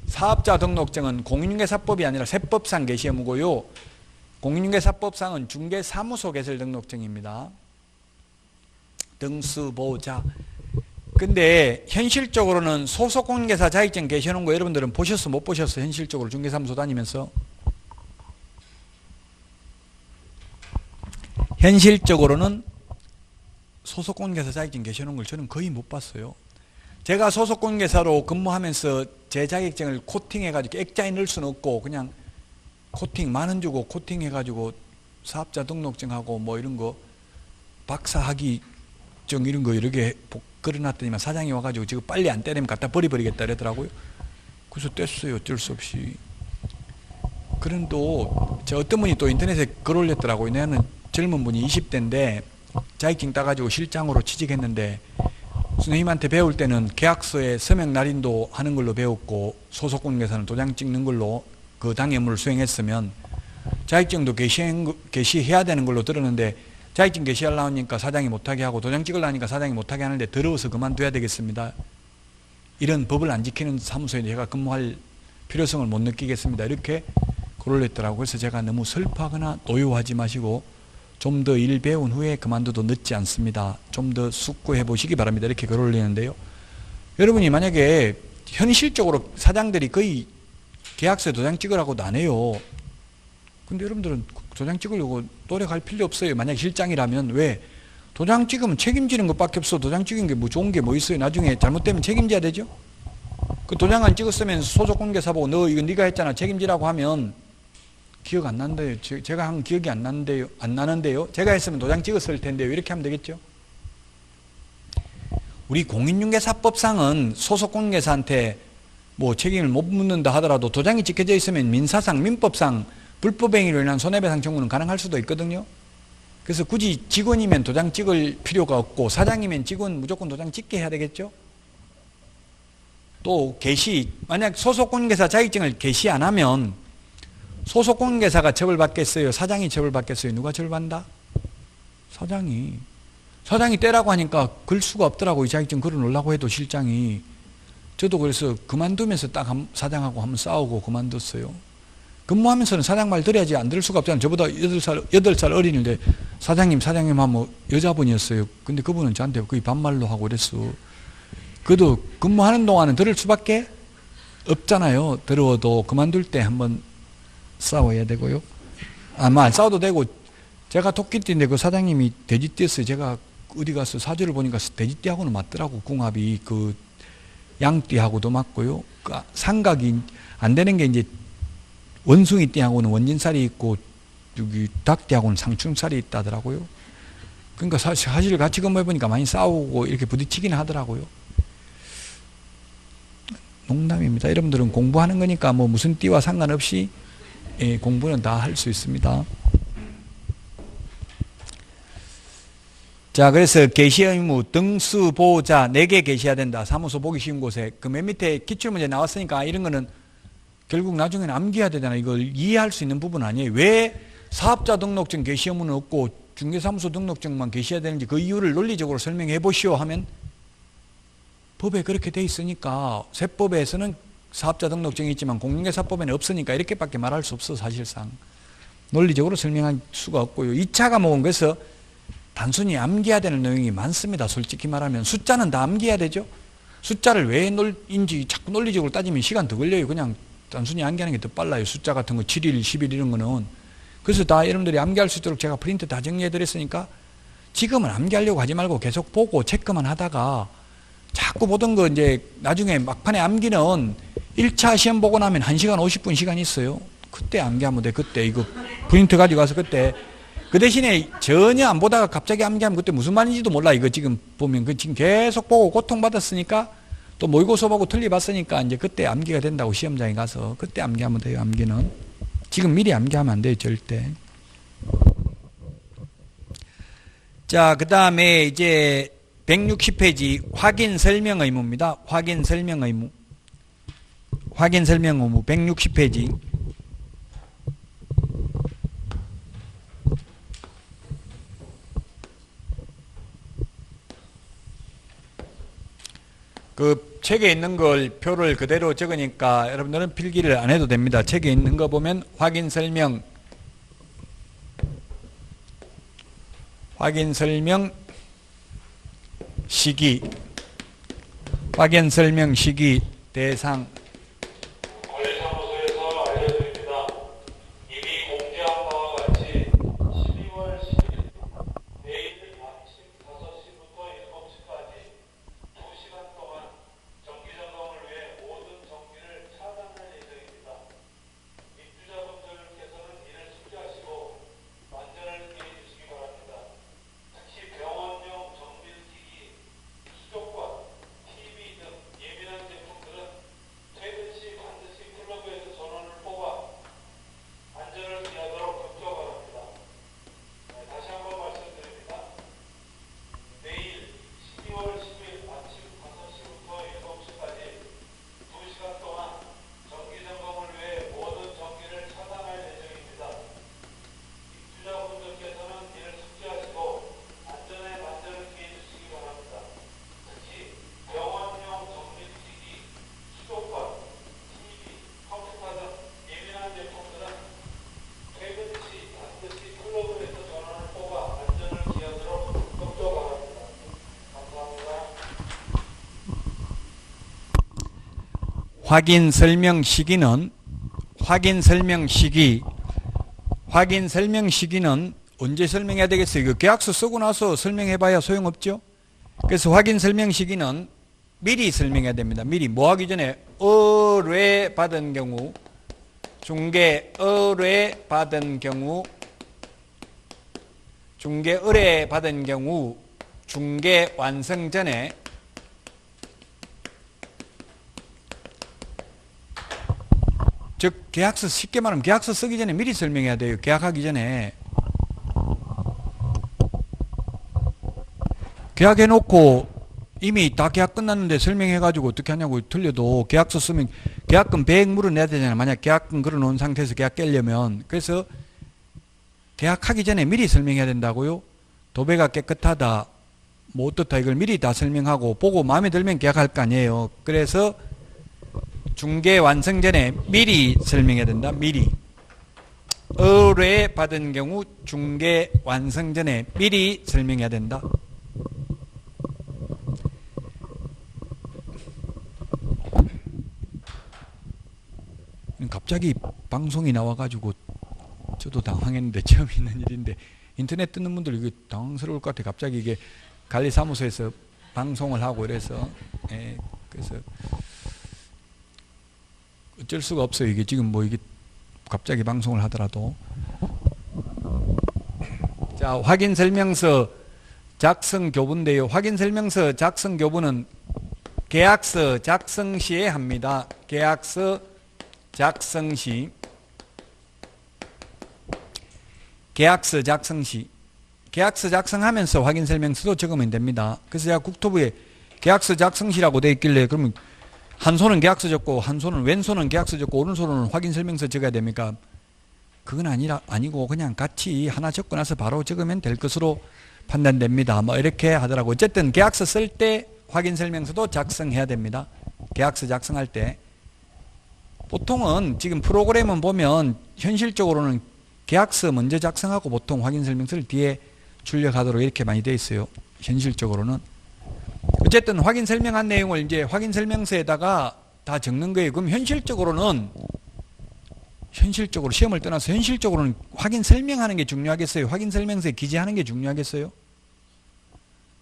[SPEAKER 1] 사업자 등록증은 공인중개사법이 아니라 세법상 개시 의무고요. 공인중개사법상은 중개사무소 개설 등록증입니다. 등수보자. 근데 현실적으로는 소속공인중개사 자격증 개시하는 거 여러분들은 보셨어 못 보셨어? 현실적으로 중개사무소 다니면서 현실적으로는 소속공인중개사 자격증 개시하는 걸 저는 거의 못 봤어요. 제가 소속공인중개사로 근무하면서 제 자격증을 코팅해가지고 액자에 넣을 수는 없고 그냥 코팅 만원 주고 코팅해가지고 사업자 등록증하고 뭐 이런 거 박사학위증 이런 거 여러 개 걸어놨더니만 사장이 와가지고 지금 빨리 안 떼내면 갖다 버리겠다 이러더라고요. 그래서 뗐어요. 어쩔 수 없이. 그런 또 저 어떤 분이 또 인터넷에 글 올렸더라고요. 나는 젊은 분이 20대인데 자격증 따가지고 실장으로 취직했는데 선생님한테 배울 때는 계약서에 서명 날인도 하는 걸로 배웠고 소속공인중개사는 도장 찍는 걸로 그 당의 업무를 수행했으면 자격증도 개시해야 되는 걸로 들었는데 자격증 개시하려고 하니까 사장이 못하게 하고 도장 찍으려고 하니까 사장이 못하게 하는데 더러워서 그만둬야 되겠습니다. 이런 법을 안 지키는 사무소에 제가 근무할 필요성을 못 느끼겠습니다. 이렇게 글을 냈더라고요. 그래서 제가 너무 슬퍼하거나 노여워하지 마시고 좀 더 일 배운 후에 그만둬도 늦지 않습니다. 좀 더 숙고해 보시기 바랍니다. 이렇게 글을 올리는데요. 여러분이 만약에 현실적으로 사장들이 거의 계약서에 도장 찍으라고도 안 해요. 근데 여러분들은 도장 찍으려고 노력할 필요 없어요. 만약 실장이라면. 왜? 도장 찍으면 책임지는 것밖에 없어. 도장 찍은 게 뭐 좋은 게 뭐 있어요. 나중에 잘못되면 책임져야 되죠. 그 도장 안 찍었으면 소속공인중개사 보고 너 이거 네가 했잖아 책임지라고 하면 기억 안 난대요. 제가 한 기억이 안 나는데요. 제가 했으면 도장 찍었을 텐데요. 이렇게 하면 되겠죠. 우리 공인중개사법상은 소속공인중개사한테 뭐 책임을 못 묻는다 하더라도 도장이 찍혀져 있으면 민사상, 민법상 불법행위로 인한 손해배상 청구는 가능할 수도 있거든요. 그래서 굳이 직원이면 도장 찍을 필요가 없고 사장이면 직원 무조건 도장 찍게 해야 되겠죠. 또 개시, 만약 소속공인중개사 자격증을 개시 안 하면 소속공인중개사가 처벌받겠어요? 사장이 처벌받겠어요? 누가 처벌받는다? 사장이 떼라고 하니까 걸 수가 없더라고요. 자격증 걸어놓으려고 해도 실장이. 저도 그래서 그만두면서 딱 사장하고 한번 싸우고 그만뒀어요. 근무하면서는 사장 말 들어야지 안 들을 수가 없잖아요. 저보다 8살 어린인데 사장님 하면 여자분이었어요. 근데 그분은 저한테 거의 반말로 하고 그랬어. 그래도 근무하는 동안은 들을 수밖에 없잖아요. 더러워도 그만둘 때 한번 싸워야 되고요. 아마 안 싸워도 되고 제가 토끼띠인데 그 사장님이 돼지띠였어요. 제가 어디 가서 사주를 보니까 돼지띠하고는 맞더라고. 궁합이 그 양띠하고도 맞고요. 그 삼각이 안 되는 게 이제 원숭이띠하고는 원진살이 있고 여기 닭띠하고는 상충살이 있다더라고요. 그러니까 사실 같이 근무해보니까 많이 싸우고 이렇게 부딪히긴 하더라고요. 농담입니다. 여러분들은 공부하는 거니까 뭐 무슨 띠와 상관없이 공부는 다 할 수 있습니다. 자, 그래서 개시 의무, 등수, 보호자 4개 개시해야 된다. 사무소 보기 쉬운 곳에. 그 맨 밑에 기출문제 나왔으니까 이런 거는 결국 나중에는 암기해야 되잖아요. 이걸 이해할 수 있는 부분 아니에요. 왜 사업자 등록증 개시 의무는 없고 중개사무소 등록증만 개시해야 되는지 그 이유를 논리적으로 설명해 보시오 하면 법에 그렇게 돼 있으니까 세법에서는 사업자 등록증이 있지만 공인중개사법에는 없으니까 이렇게밖에 말할 수 없어. 사실상 논리적으로 설명할 수가 없고요. 2차 과목은 그래서 단순히 암기해야 되는 내용이 많습니다. 솔직히 말하면 숫자는 다 암기해야 되죠. 숫자를 왜 인지 자꾸 논리적으로 따지면 시간 더 걸려요. 그냥 단순히 암기하는 게 더 빨라요. 숫자 같은 거 7일, 10일 이런 거는. 그래서 다 여러분들이 암기할 수 있도록 제가 프린트 다 정리해 드렸으니까 지금은 암기하려고 하지 말고 계속 보고 체크만 하다가 자꾸 보던 거 이제 나중에 막판에 암기는 1차 시험 보고 나면 1시간 50분 시간 있어요. 그때 암기하면 돼. 그때 이거 프린트 가지고 가서 그때 그 대신에 전혀 안 보다가 갑자기 암기하면 그때 무슨 말인지도 몰라. 이거 지금 보면 그 지금 계속 보고 고통받았으니까 또 모의고사보고 틀려봤으니까 이제 그때 암기가 된다고 시험장에 가서 그때 암기하면 돼요. 암기는 지금 미리 암기하면 안 돼요. 절대. 자, 그 다음에 이제 160페이지 확인 설명 의무입니다. 확인 설명 의무. 확인 설명 의무 160페이지. 그 책에 있는 걸 표를 그대로 적으니까 여러분들은 필기를 안 해도 됩니다. 책에 있는 거 보면 확인 설명 시기 확인 설명 시기 대상
[SPEAKER 2] 관리사무소에서 알려드립니다. 이미 공지한 바와 같이 12월 10일 내일 아침 5시부터 7시까지 2시간 동안 정기점검을 위해 모든 전기를 차단할 예정입니다. 입주자분들께서는 이를 숙지하시고 만전을 기해 주시기 바랍니다. 특히 병원용 정밀기기, 수족관, TV 등 예민한 제품들은 퇴근 시 반드시 플러그에서 전원을 뽑아 안전을 기하도록 협조 바랍니다. 다시 한번 말씀드립니다. 내일 12월 10일 아침 5시부터 7시까지 2시간 동안 정기 점검을 위해 모든 전기를 차단할 예정입니다. 입주자분들께서는 이를 숙지하시고 안전에 만전을 기해 주시기 바랍니다. 특히 병원용 정밀기기, 수족관, TV, 컴퓨터 등 예민한 제품들은 퇴근 시 반드시 플러그에서 전원을 뽑아 안전을 기하도록 협조 바랍니다. 감사합니다.
[SPEAKER 1] 확인 설명 시기는 언제 설명해야 되겠어요? 이거 계약서 쓰고 나서 설명해봐야 소용없죠. 그래서 확인 설명 시기는 미리 설명해야 됩니다. 미리 뭐 하기 전에 의뢰 받은 경우 중개 의뢰 받은 경우 중개 완성 전에 즉 계약서 쉽게 말하면 계약서 쓰기 전에 미리 설명해야 돼요. 계약하기 전에 계약해놓고 이미 다 계약 끝났는데 설명해가지고 어떻게 하냐고 틀려도 계약서 쓰면 계약금 100 물어내야 되잖아요. 만약 계약금 걸어놓은 상태에서 계약 깨려면. 그래서 계약하기 전에 미리 설명해야 된다고요. 도배가 깨끗하다 뭐 어떻다 이걸 미리 다 설명하고 보고 마음에 들면 계약할 거 아니에요. 그래서 중개 완성 전에 미리 설명해야 된다. 미리 의뢰 받은 경우 중개 완성 전에 미리 설명해야 된다. 갑자기 방송이 나와가지고 저도 당황했는데 처음 있는 일인데 인터넷 뜨는 분들 이게 당황스러울 것 같아요. 갑자기 이게 관리사무소에서 방송을 하고 이래서 그래서 어쩔 수가 없어요. 이게 지금 뭐 이게 갑자기 방송을 하더라도. 자, 확인 설명서 작성 교부인데요. 확인 설명서 작성 교부는 계약서 작성 시에 합니다. 계약서 작성 시. 계약서 작성 시. 계약서 작성하면서 확인 설명서도 적으면 됩니다. 그래서 제가 국토부에 계약서 작성 시라고 되어 있길래 그러면 한 손은 계약서 적고 한 손은 왼손은 계약서 적고 오른손은 확인 설명서 적어야 됩니까? 그건 아니고 그냥 같이 하나 적고 나서 바로 적으면 될 것으로 판단됩니다. 뭐 이렇게 하더라고. 어쨌든 계약서 쓸 때 확인 설명서도 작성해야 됩니다. 계약서 작성할 때 보통은 지금 프로그램은 보면 현실적으로는 계약서 먼저 작성하고 보통 확인 설명서를 뒤에 출력하도록 이렇게 많이 되어 있어요. 현실적으로는. 어쨌든 확인 설명한 내용을 이제 확인 설명서에다가 다 적는 거예요. 그럼 현실적으로 시험을 떠나서 현실적으로는 확인 설명하는 게 중요하겠어요? 확인 설명서에 기재하는 게 중요하겠어요?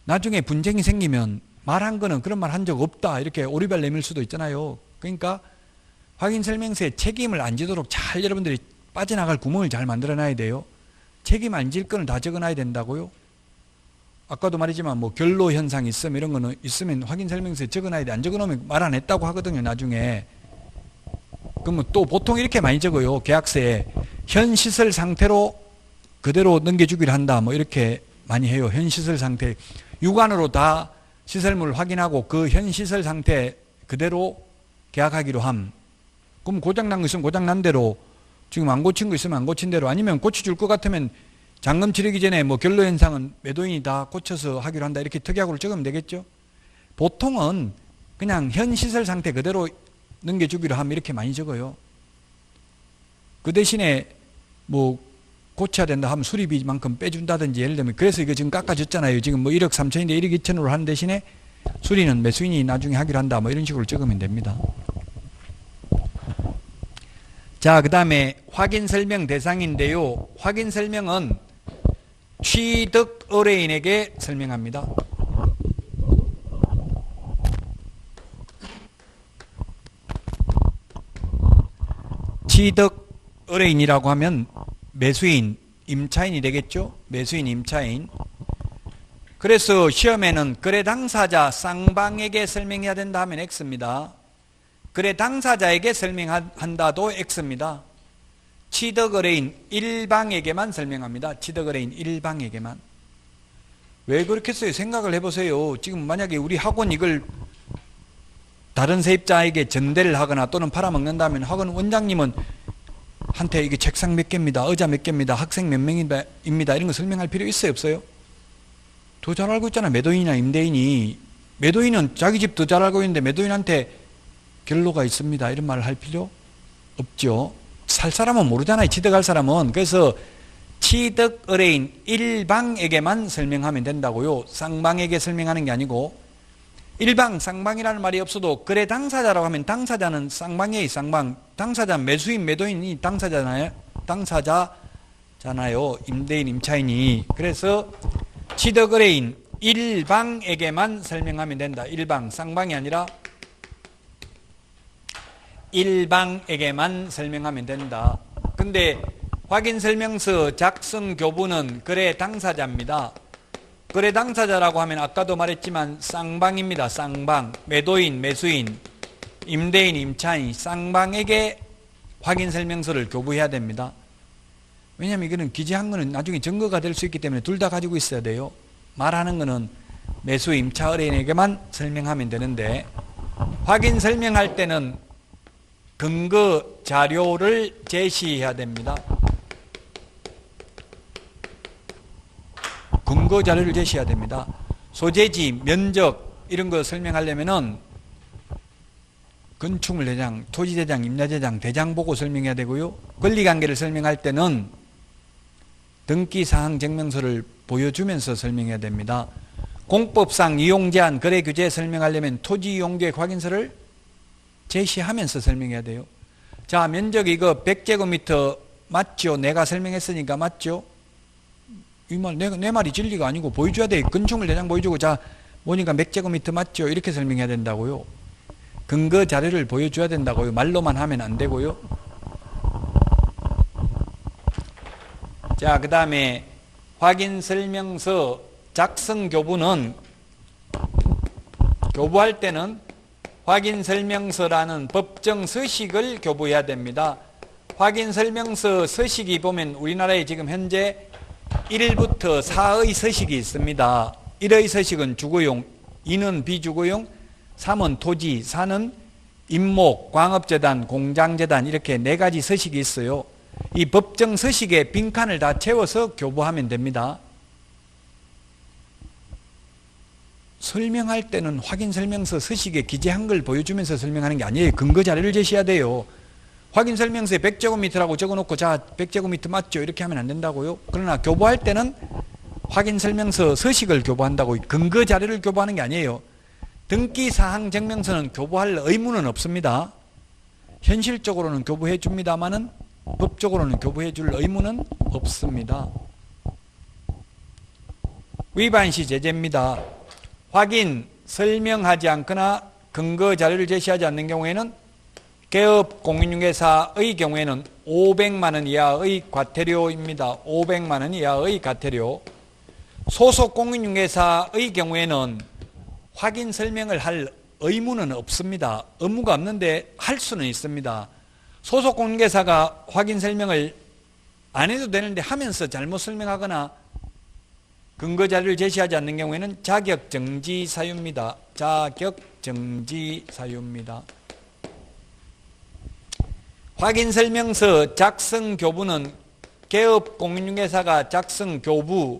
[SPEAKER 1] 나중에 분쟁이 생기면 말한 거는 그런 말 한 적 없다 이렇게 오리발 내밀 수도 있잖아요. 그러니까 확인설명서에 책임을 안 지도록 잘 여러분들이 빠져나갈 구멍을 잘 만들어놔야 돼요. 책임 안 질 거는 다 적어놔야 된다고요. 아까도 말했지만 뭐 결로 현상 있으면 이런 거는 있으면 확인설명서에 적어놔야 돼. 안 적어놓으면 말 안 했다고 하거든요. 나중에. 그러면 또 보통 이렇게 많이 적어요. 계약서에 현 시설 상태로 그대로 넘겨주기를 한다. 뭐 이렇게 많이 해요. 현 시설 상태. 육안으로 다 시설물을 확인하고 그 현 시설 상태 그대로 계약하기로 함. 그럼 고장난 거 있으면 고장난 대로, 지금 안 고친 거 있으면 안 고친 대로, 아니면 고쳐줄 것 같으면 잔금 치르기 전에 뭐 결로 현상은 매도인이 다 고쳐서 하기로 한다 이렇게 특약으로 적으면 되겠죠. 보통은 그냥 현 시설 상태 그대로 넘겨주기로 하면 이렇게 많이 적어요. 그 대신에 뭐 고쳐야 된다 하면 수리비만큼 빼준다든지, 예를 들면 그래서 이거 지금 깎아줬잖아요. 지금 뭐 1억 3천인데 1억 2천으로 하는 대신에 수리는 매수인이 나중에 하기로 한다 뭐 이런 식으로 적으면 됩니다. 자, 그 다음에 확인 설명 대상인데요. 확인 설명은 취득 의뢰인에게 설명합니다. 취득 의뢰인이라고 하면 매수인, 임차인이 되겠죠? 매수인, 임차인. 그래서 시험에는 거래 당사자 쌍방에게 설명해야 된다 하면 X입니다. 거래 당사자에게 설명한다도 X입니다. 취득 의뢰인 일방에게만 설명합니다. 취득 의뢰인 일방에게만. 왜 그렇겠어요? 생각을 해보세요. 지금 만약에 우리 학원 이걸 다른 세입자에게 전대를 하거나 또는 팔아먹는다면 학원 원장님은 한테 이게 책상 몇 개입니다. 의자 몇 개입니다. 학생 몇 명입니다. 이런 거 설명할 필요 있어요? 없어요? 더 잘 알고 있잖아. 매도인이나 임대인이. 매도인은 자기 집 더 잘 알고 있는데 매도인한테 결로가 있습니다. 이런 말을 할 필요 없죠. 살 사람은 모르잖아요. 취득할 사람은. 그래서 취득 의뢰인 일방에게만 설명하면 된다고요. 쌍방에게 설명하는 게 아니고. 일방, 쌍방이라는 말이 없어도 거래 당사자라고 하면 당사자는 쌍방이에요. 쌍방. 당사자는 매수인, 매도인이 당사자잖아요. 당사자잖아요. 임대인, 임차인이. 그래서 취득 의뢰인 일방에게만 설명하면 된다. 일방, 쌍방이 아니라 일방에게만 설명하면 된다. 근데 확인설명서 작성 교부는 거래 당사자입니다. 거래 당사자라고 하면 아까도 말했지만 쌍방입니다. 쌍방. 매도인, 매수인, 임대인, 임차인, 쌍방에게 확인설명서를 교부해야 됩니다. 왜냐하면 이거는 기재한 거는 나중에 증거가 될 수 있기 때문에 둘 다 가지고 있어야 돼요. 말하는 거는 매수, 임차 의뢰인에게만 설명하면 되는데, 확인 설명할 때는 근거 자료를 제시해야 됩니다. 근거 자료를 제시해야 됩니다. 소재지, 면적 이런 거 설명하려면은 건축물 대장, 토지 대장, 임야 대장, 대장 보고 설명해야 되고요. 권리관계를 설명할 때는 등기사항 증명서를 보여주면서 설명해야 됩니다. 공법상 이용제한 거래규제 설명하려면 토지이용계획 확인서를 제시하면서 설명해야 돼요. 자, 면적 이거 100제곱미터 맞죠? 내가 설명했으니까 맞죠? 이 말, 내 말이 진리가 아니고 보여줘야 돼. 건축물 대장 보여주고, 자, 보니까 100제곱미터 맞죠? 이렇게 설명해야 된다고요. 근거 자료를 보여줘야 된다고요. 말로만 하면 안 되고요. 자, 그 다음에 확인설명서 작성 교부는, 교부할 때는 확인설명서라는 법정 서식을 교부해야 됩니다. 확인설명서 서식이 보면 우리나라에 지금 현재 1부터 4의 서식이 있습니다. 1의 서식은 주거용, 2는 비주거용, 3은 토지, 4는 임목, 광업재단, 공장재단 이렇게 4가지 서식이 있어요. 이 법정 서식에 빈칸을 다 채워서 교부하면 됩니다. 설명할 때는 확인설명서 서식에 기재한 걸 보여주면서 설명하는 게 아니에요. 근거 자료를 제시해야 돼요. 확인설명서에 100제곱미터라고 적어놓고 자 100제곱미터 맞죠? 이렇게 하면 안 된다고요. 그러나 교부할 때는 확인설명서 서식을 교부한다고, 근거 자료를 교부하는 게 아니에요. 등기사항 증명서는 교부할 의무는 없습니다. 현실적으로는 교부해 줍니다만은 법적으로는 교부해 줄 의무는 없습니다. 위반 시 제재입니다. 확인, 설명하지 않거나 근거 자료를 제시하지 않는 경우에는 개업 공인중개사의 경우에는 500만 원 이하의 과태료입니다. 500만 원 이하의 과태료. 소속 공인중개사의 경우에는 확인 설명을 할 의무는 없습니다. 의무가 없는데 할 수는 있습니다. 소속 공인중개사가 확인 설명을 안 해도 되는데 하면서 잘못 설명하거나 근거 자료를 제시하지 않는 경우에는 자격정지 사유입니다. 자격정지 사유입니다. 확인설명서 작성 교부는 개업 공인중개사가 작성 교부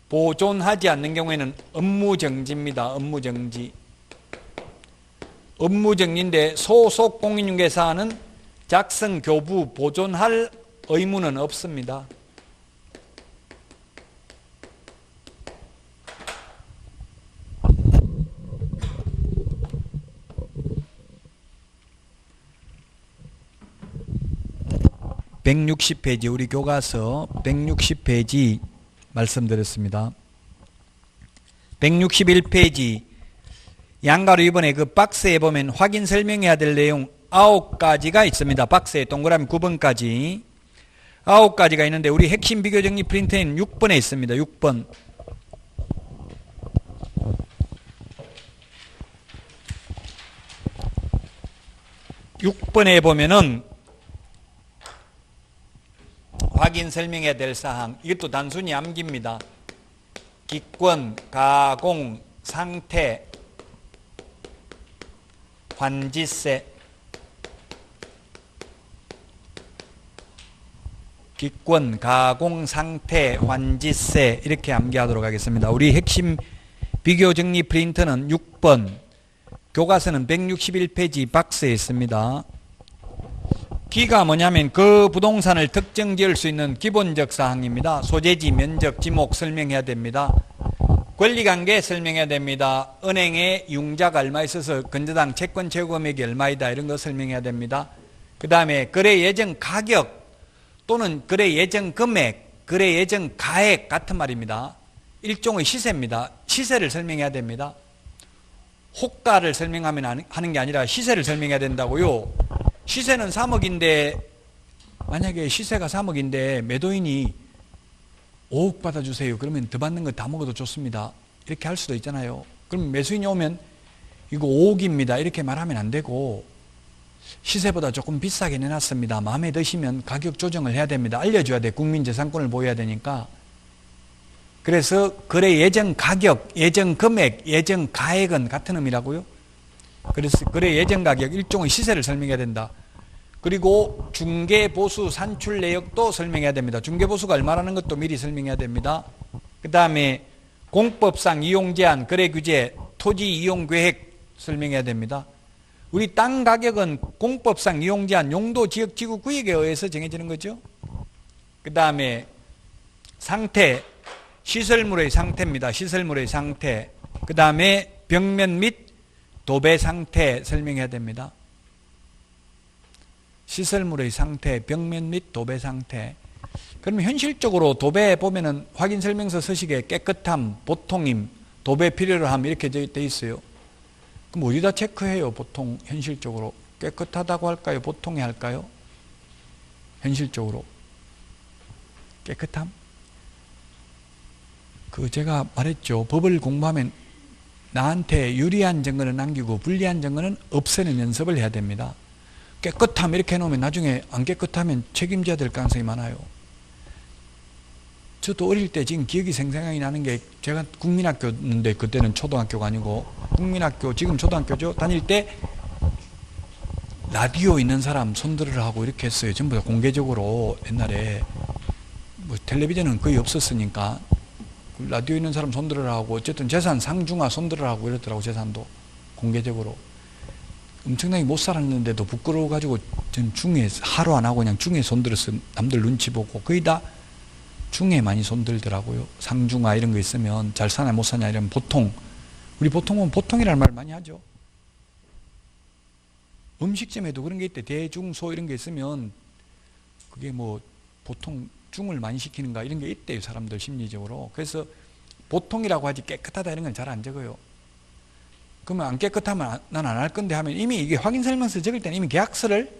[SPEAKER 1] 보존하지 않는 경우에는 업무정지입니다. 업무정지. 업무정지인데 소속 공인중개사는 작성 교부 보존할 의무는 없습니다. (160페이지) 우리 교과서 160페이지 말씀드렸습니다. 161페이지 양가로 이번에 그 박스에 보면 확인 설명해야 될 내용 9가지가 있습니다. 박스에 동그라미 9번까지 9가지가 있는데 우리 핵심 비교 정리 프린터에는 6번에 있습니다. 6번. 6번에 보면은 확인 설명해야 될 사항, 이것도 단순히 암기입니다. 기권, 가공, 상태, 환지세, 기권, 가공, 상태, 환지세 이렇게 암기하도록 하겠습니다. 우리 핵심 비교 정리 프린터는 6번, 교과서는 161페이지 박스에 있습니다. 기가 뭐냐면 그 부동산을 특정 지을 수 있는 기본적 사항입니다. 소재지, 면적, 지목 설명해야 됩니다. 권리관계 설명해야 됩니다. 은행에 융자가 얼마 있어서 건저당 채권 최고 금액이 얼마이다 이런 거 설명해야 됩니다. 그 다음에 거래 예정 가격 또는 거래 예정 금액, 거래 예정 가액 같은 말입니다. 일종의 시세입니다. 시세를 설명해야 됩니다. 호가를 설명하면 하는 게 아니라 시세를 설명해야 된다고요. 시세는 3억인데 만약에 시세가 3억인데 매도인이 5억 받아주세요. 그러면 더 받는 거 다 먹어도 좋습니다. 이렇게 할 수도 있잖아요. 그럼 매수인이 오면 이거 5억입니다. 이렇게 말하면 안 되고 시세보다 조금 비싸게 내놨습니다. 마음에 드시면 가격 조정을 해야 됩니다. 알려줘야 돼. 국민재산권을 보여야 되니까. 그래서 거래 예정 가격, 예정 금액, 예정 가액은 같은 의미라고요. 그래서 거래 예정 가격 일종의 시세를 설명해야 된다. 그리고 중개보수 산출 내역도 설명해야 됩니다. 중개보수가 얼마라는 것도 미리 설명해야 됩니다. 그 다음에 공법상 이용제한, 거래규제, 토지 이용계획 설명해야 됩니다. 우리 땅 가격은 공법상 이용제한, 용도, 지역, 지구, 구역에 의해서 정해지는 거죠. 그 다음에 상태, 시설물의 상태입니다. 시설물의 상태. 그 다음에 벽면 및 도배 상태 설명해야 됩니다. 시설물의 상태, 벽면 및 도배 상태. 그러면 현실적으로 도배 보면은 확인 설명서 서식에 깨끗함, 보통임, 도배 필요로 함 이렇게 돼 있어요. 그럼 어디다 체크해요? 보통 현실적으로 깨끗하다고 할까요? 보통이 할까요? 현실적으로 깨끗함? 그 제가 말했죠. 법을 공부하면 나한테 유리한 증거는 남기고 불리한 증거는 없애는 연습을 해야 됩니다. 깨끗함 이렇게 해놓으면 나중에 안 깨끗하면 책임져야 될 가능성이 많아요. 저도 어릴 때 지금 기억이 생생하게 나는 게 제가 국민학교인데 그때는 초등학교가 아니고 국민학교 지금 초등학교죠. 다닐 때 라디오 있는 사람 손들으라 하고 이렇게 했어요. 전부 다 공개적으로. 옛날에 뭐 텔레비전은 거의 없었으니까 라디오 있는 사람 손들으라 하고 어쨌든 재산 상중하 손들으라 하고 이랬더라고. 재산도 공개적으로. 엄청나게 못 살았는데도 부끄러워가지고 전 중에 하루 안 하고 그냥 중에 손들어서 남들 눈치 보고 거의 다 중에 많이 손들더라고요. 상중하 이런 거 있으면 잘 사냐 못 사냐 이러면 보통, 우리 보통은 보통이라는 말 많이 하죠. 음식점에도 그런 게 있대. 대중소 이런 게 있으면 그게 뭐 보통 중을 많이 시키는가 이런 게 있대요. 사람들 심리적으로. 그래서 보통이라고 하지 깨끗하다 이런 건 잘 안 적어요. 그러면 안 깨끗하면 난 안 할 건데 하면 이미 이게 확인 설명서 적을 때는 이미 계약서를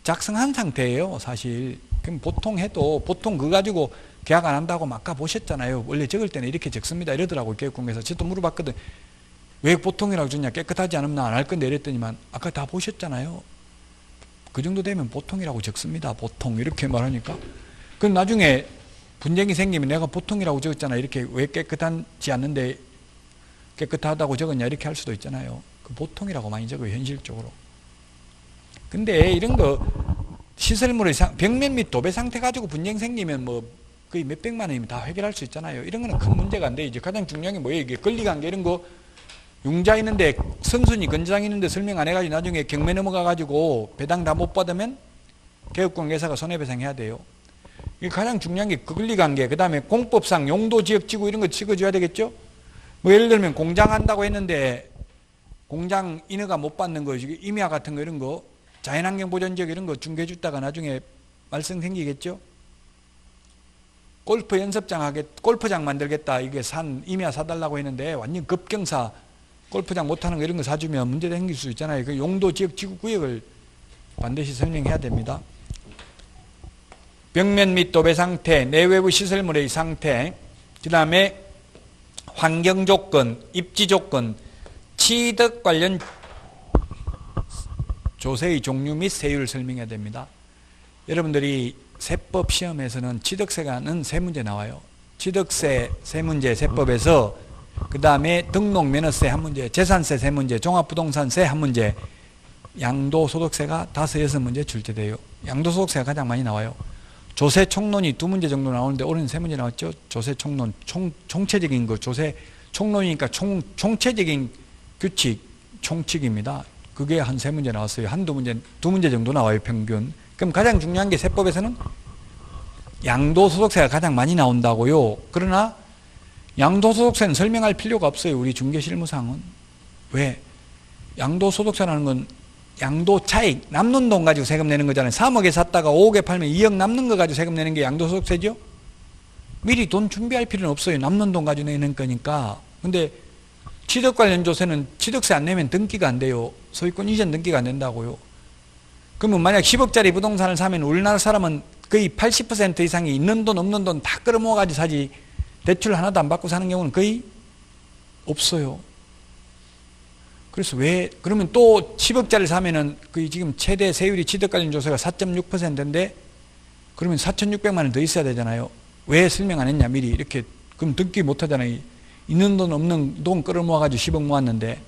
[SPEAKER 1] 작성한 상태예요, 사실. 그럼 보통 해도 보통 그거 가지고 계약 안 한다고 막 아까 보셨잖아요. 원래 적을 때는 이렇게 적습니다 이러더라고요, 교육공개에서. 저도 물어봤거든. 왜 보통이라고 적냐? 깨끗하지 않으면 난 안 할 건데 이랬더니만 아까 다 보셨잖아요. 그 정도 되면 보통이라고 적습니다. 보통 이렇게 말하니까. 그럼 나중에 분쟁이 생기면 내가 보통이라고 적었잖아. 이렇게 왜 깨끗하지 않는데 깨끗하다고 적었냐 이렇게 할 수도 있잖아요. 그 보통이라고 많이 적어요, 현실적으로. 근데 이런 거 시설물의 벽면 및 도배 상태 가지고 분쟁 생기면 뭐 거의 몇백만 원이면 다 해결할 수 있잖아요. 이런 거는 큰 문제가 안 돼. 이제 가장 중요한 게 뭐예요? 이게 권리관계 이런 거 융자 있는데 선순위 건장 있는데 설명 안 해가지고 나중에 경매 넘어가가지고 배당 다 못 받으면 개업공개사가 손해배상해야 돼요. 이게 가장 중요한 게 권리관계. 그 다음에 공법상 용도 지역지구 이런 거 찍어줘야 되겠죠. 뭐 예를 들면 공장 한다고 했는데 공장 인허가 못 받는 거, 임야 같은 거 이런 거 자연환경 보전지역 이런 거 중개해 줬다가 나중에 말썽 생기겠죠. 골프 연습장 골프장 만들겠다 이게 임야 사달라고 했는데 완전 급경사 골프장 못하는 거 이런 거 사주면 문제 생길 수 있잖아요. 그 용도 지역 지구 구역을 반드시 설명해야 됩니다. 벽면 및 도배 상태, 내외부 시설물의 상태, 그 다음에 환경 조건, 입지 조건, 취득 관련 조세의 종류 및 세율을 설명해야 됩니다. 여러분들이 세법 시험에서는 취득세가는 세 문제 나와요. 취득세 세 문제 세법에서 그 다음에 등록면허세 한 문제, 재산세 세 문제, 종합부동산세 한 문제, 양도소득세가 5, 6문제 출제돼요. 양도소득세가 가장 많이 나와요. 조세 총론이 2문제 정도 나오는데 올해는 3문제 나왔죠. 조세 총론, 총체적인 거, 조세 총론이니까 총체적인 규칙, 총칙입니다. 그게 한 3문제 나왔어요. 한두 문제, 2문제 정도 나와요, 평균. 그럼 가장 중요한 게 세법에서는 양도소득세가 가장 많이 나온다고요. 그러나 양도소득세는 설명할 필요가 없어요. 우리 중개실무상은. 왜? 양도소득세라는 건 양도 차익, 남는 돈 가지고 세금 내는 거잖아요. 3억에 샀다가 5억에 팔면 2억 남는 거 가지고 세금 내는 게 양도소득세죠. 미리 돈 준비할 필요는 없어요. 남는 돈 가지고 내는 거니까. 근데 취득 관련 조세는 취득세 안 내면 등기가 안 돼요. 소유권 이전 등기가 안 된다고요. 그러면 만약 10억짜리 부동산을 사면 우리나라 사람은 거의 80% 이상이 있는 돈 없는 돈 다 끌어모아 가지고 사지 대출 하나도 안 받고 사는 경우는 거의 없어요. 그래서 왜 그러면 또 10억짜리 사면은 거의 지금 최대 세율이 취득 관련 조세가 4.6%인데 그러면 4,600만 원 더 있어야 되잖아요. 왜 설명 안 했냐 미리 이렇게. 그럼 등기 못 하잖아요. 있는 돈 없는 돈 끌어모아 가지고 10억 모았는데.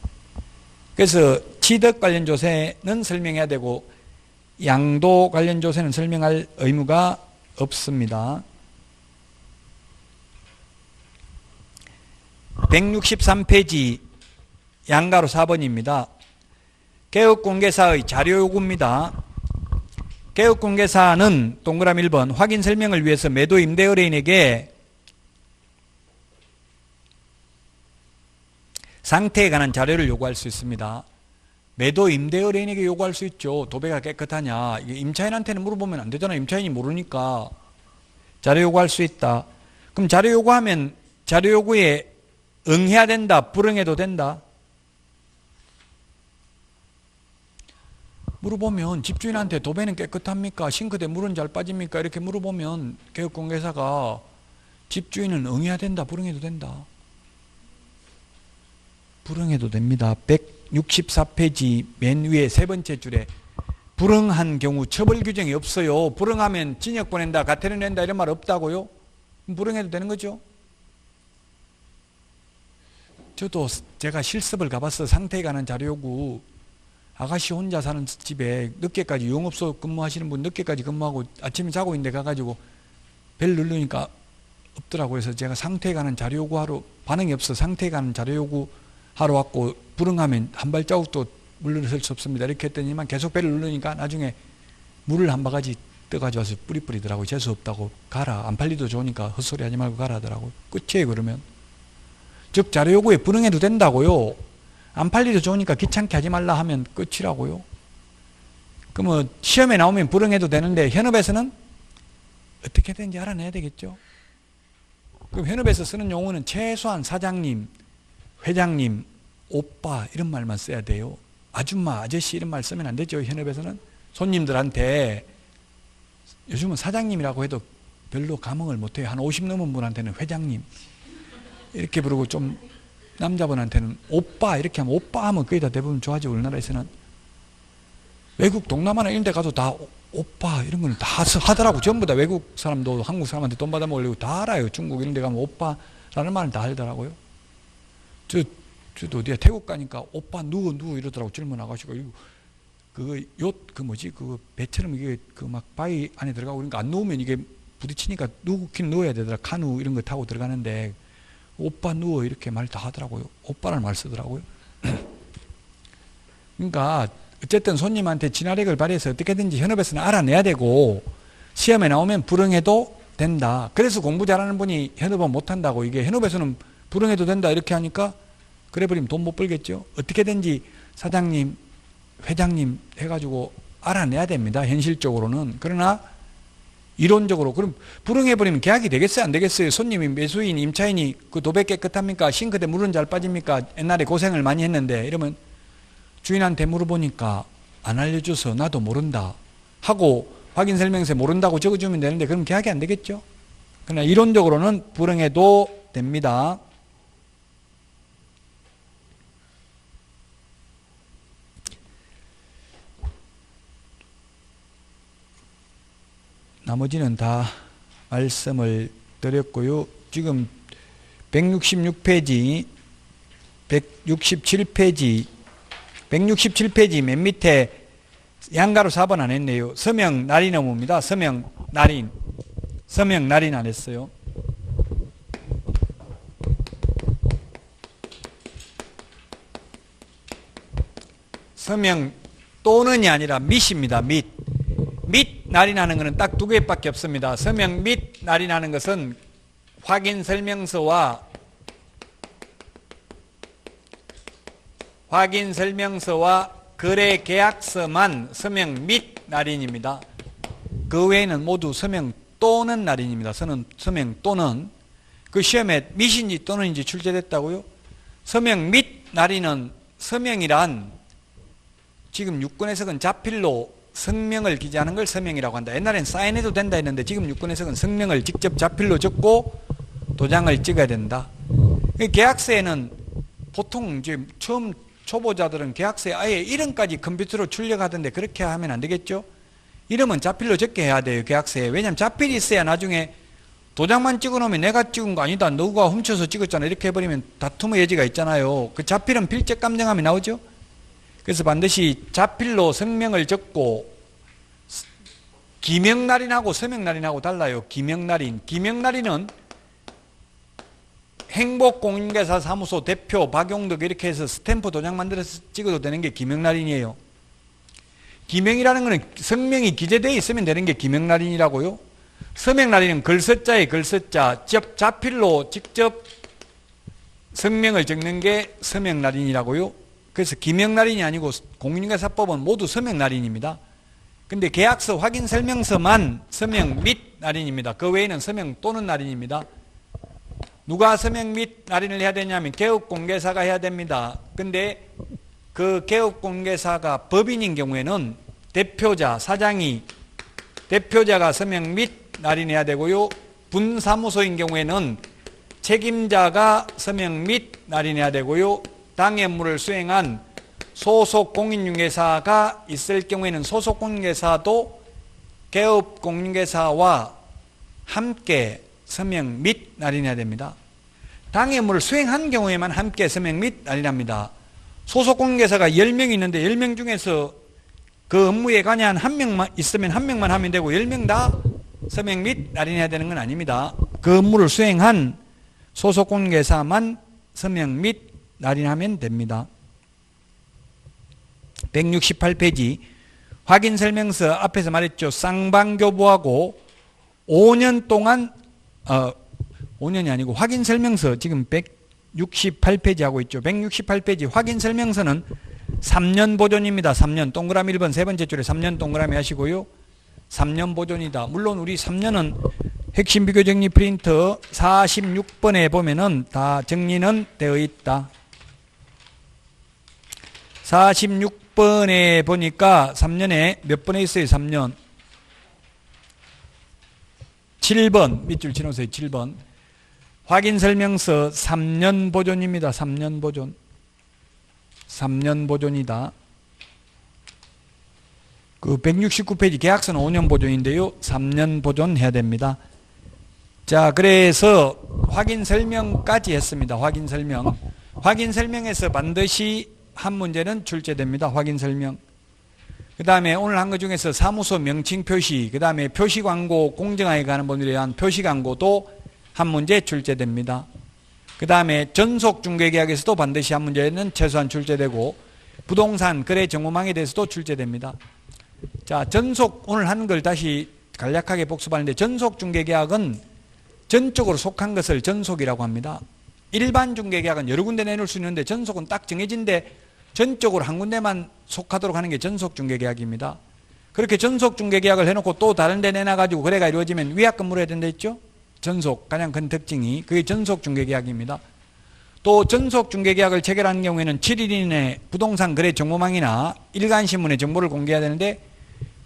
[SPEAKER 1] 그래서 취득 관련 조세는 설명해야 되고 양도 관련 조세는 설명할 의무가 없습니다. 163페이지 양가로 4번입니다. 개업공개사의 자료요구입니다. 개업공개사는 동그라미 1번 확인 설명을 위해서 매도 임대 의뢰인에게 상태에 관한 자료를 요구할 수 있습니다. 매도 임대 의뢰인에게 요구할 수 있죠. 도배가 깨끗하냐. 이게 임차인한테는 물어보면 안 되잖아요. 임차인이 모르니까. 자료 요구할 수 있다. 그럼 자료 요구하면 자료 요구에 응해야 된다. 불응해도 된다. 물어보면 집주인한테 도배는 깨끗합니까? 싱크대 물은 잘 빠집니까? 이렇게 물어보면 개업공개사가 집주인은 응해야 된다. 불응해도 된다. 불응해도 됩니다. 164페이지 맨 위에 세 번째 줄에 불응한 경우 처벌 규정이 없어요. 불응하면 징역 보낸다, 가태료 낸다 이런 말 없다고요? 불응해도 되는 거죠? 저도 제가 실습을 가봤어. 상태에 관한 자료 요구. 아가씨 혼자 사는 집에 늦게까지 영업소 근무하시는 분 늦게까지 근무하고 아침에 자고 있는데 가가지고 벨 누르니까 없더라고요. 그래서 제가 상태에 관한 자료 요구하러 반응이 없어. 상태에 관한 자료 요구하러 왔고 불응하면 한 발자국도 물러설 수 없습니다. 이렇게 했더니만 계속 벨을 누르니까 나중에 물을 한 바가지 떠가지고 와서 뿌리더라고요. 재수 없다고 가라. 안 팔리도 좋으니까 헛소리 하지 말고 가라 하더라고요. 끝이에요 그러면. 즉 자료 요구에 불응해도 된다고요. 안 팔리도 좋으니까 귀찮게 하지 말라 하면 끝이라고요. 그러면 시험에 나오면 불응해도 되는데 현업에서는 어떻게 되는지 알아내야 되겠죠. 그럼 현업에서 쓰는 용어는 최소한 사장님, 회장님, 오빠 이런 말만 써야 돼요. 아줌마, 아저씨 이런 말 쓰면 안 되죠. 현업에서는 손님들한테 요즘은 사장님이라고 해도 별로 감흥을 못해요. 한 50 넘은 분한테는 회장님 이렇게 부르고 좀 남자분한테는 오빠 이렇게 하면 오빠 하면 거의 다 대부분 좋아하죠. 우리나라에서는. 외국 동남아나 이런 데 가도 다 오빠 이런 거는 다 하더라고. 전부 다 외국 사람도 한국 사람한테 돈 받아 먹으려고 다 알아요. 중국 이런 데 가면 오빠라는 말은 다 하더라고요. 저도 어디야 태국 가니까 오빠 누구 이러더라고. 젊은 아가씨가. 그 뭐지 그 배처럼 이게 그 막 바위 안에 들어가고 그러니까 안 누우면 이게 부딪히니까 누우긴 누워야 되더라. 카누 이런 거 타고 들어가는데 오빠 누워 이렇게 말 다 하더라고요. 오빠라는 말 쓰더라고요. 그러니까 어쨌든 손님한테 진화력을 발휘해서 어떻게든지 현업에서는 알아내야 되고 시험에 나오면 불응해도 된다. 그래서 공부 잘하는 분이 현업은 못한다고. 이게 현업에서는 불응해도 된다 이렇게 하니까 그래버리면 돈 못 벌겠죠. 어떻게든지 사장님, 회장님 해가지고 알아내야 됩니다. 현실적으로는. 그러나 이론적으로 그럼 불응해버리면 계약이 되겠어요? 안 되겠어요? 손님이 매수인, 임차인이 그 도배 깨끗합니까? 싱크대 물은 잘 빠집니까? 옛날에 고생을 많이 했는데 이러면 주인한테 물어보니까 안 알려줘서 나도 모른다 하고 확인 설명서에 모른다고 적어주면 되는데 그럼 계약이 안 되겠죠? 그러나 이론적으로는 불응해도 됩니다. 나머지는 다 말씀을 드렸고요. 지금 166페이지, 167페이지, 167페이지 맨 밑에 양가로 4번 안 했네요. 서명 날인 의무입니다. 서명 날인. 서명 날인 안 했어요. 서명 또는이 아니라 밋입니다. 밋. 및 날인하는 것은 딱 두 개밖에 없습니다. 서명 및 날인하는 것은 확인 설명서와 거래 계약서만 서명 및 날인입니다. 그 외에는 모두 서명 또는 날인입니다. 서명 또는 그 시험에 밋인지 또는인지 출제됐다고요? 서명 및 날인은 서명이란 지금 육군 해석은 자필로 성명을 기재하는 걸 서명이라고 한다. 옛날엔 사인해도 된다 했는데 지금 육군 해석은 성명을 직접 자필로 적고 도장을 찍어야 된다. 계약서에는 보통 이제 처음 초보자들은 계약서에 아예 이름까지 컴퓨터로 출력하던데 그렇게 하면 안 되겠죠? 이름은 자필로 적게 해야 돼요. 계약서에. 왜냐하면 자필이 있어야 나중에 도장만 찍어놓으면 내가 찍은 거 아니다. 너가 훔쳐서 찍었잖아. 이렇게 해버리면 다툼의 여지가 있잖아요. 그 자필은 필적 감정함이 나오죠? 그래서 반드시 자필로 성명을 적고 기명날인하고 서명날인하고 달라요. 기명날인은 행복공인중개사 사무소 대표 박용덕 이렇게 해서 스탬프 도장 만들어서 찍어도 되는 게 기명날인이에요. 기명이라는 것은 성명이 기재되어 있으면 되는 게 기명날인이라고요. 서명날인은 글서자에 글서자 자필로 직접 성명을 적는 게 서명날인이라고요. 그래서 기명날인이 아니고 공인중개사법은 모두 서명날인입니다. 근데 계약서 확인 설명서만 서명 및 날인입니다. 그 외에는 서명 또는 날인입니다. 누가 서명 및 날인을 해야 되냐면 개업공개사가 해야 됩니다. 근데 그 개업공개사가 법인인 경우에는 대표자, 대표자가 서명 및 날인해야 되고요. 분사무소인 경우에는 책임자가 서명 및 날인해야 되고요. 당해 업무를 수행한 소속 공인중개사가 있을 경우에는 소속 공인중개사도 개업 공인중개사와 함께 서명 및 날인해야 됩니다. 당해 업무를 수행한 경우에만 함께 서명 및 날인합니다. 소속 공인중개사가 10명이 있는데 10명 중에서 그 업무에 관여한 한 명만 있으면 한 명만 하면 되고 10명 다 서명 및 날인해야 되는 건 아닙니다. 그 업무를 수행한 소속 공인중개사만 서명 및 날인하면 됩니다. 168페이지 확인설명서 앞에서 말했죠. 쌍방교부하고 5년 동안 5년이 아니고 확인설명서 지금 168페이지 하고 있죠. 168페이지 확인설명서는 3년 보존입니다. 3년 동그라미 1번 세 번째 줄에 3년 동그라미 하시고요. 3년 보존이다. 물론 우리 3년은 핵심 비교 정리 프린트 46번에 보면은 다 정리는 되어 있다. 46번에 보니까 3년에 몇 번에 있어요? 3년. 7번, 밑줄 치놓으세요. 7번. 확인 설명서 3년 보존입니다. 3년 보존. 3년 보존이다. 그 169페이지 계약서는 5년 보존인데요. 3년 보존해야 됩니다. 자, 그래서 확인 설명까지 했습니다. 확인 설명. 확인 설명에서 반드시 한 문제는 출제됩니다. 확인 설명. 그 다음에 오늘 한 것 중에서 사무소 명칭 표시, 그 다음에 표시 광고 공정하게 가는 분들에 대한 표시 광고도 한 문제 출제됩니다. 그 다음에 전속 중개계약에서도 반드시 한 문제는 최소한 출제되고 부동산 거래 정보망에 대해서도 출제됩니다. 자, 전속 오늘 하는 걸 다시 간략하게 복습하는데 전속 중개계약은 전적으로 속한 것을 전속이라고 합니다. 일반 중개계약은 여러 군데 내놓을 수 있는데 전속은 딱 정해진데 전적으로 한 군데만 속하도록 하는 게 전속 중개계약입니다. 그렇게 전속 중개계약을 해놓고 또 다른 데 내놔가지고 거래가 이루어지면 위약금 물어야 된다 했죠? 전속, 가장 큰 특징이 그게 전속 중개계약입니다. 또 전속 중개계약을 체결하는 경우에는 7일 이내 부동산 거래 정보망이나 일간신문에 정보를 공개해야 되는데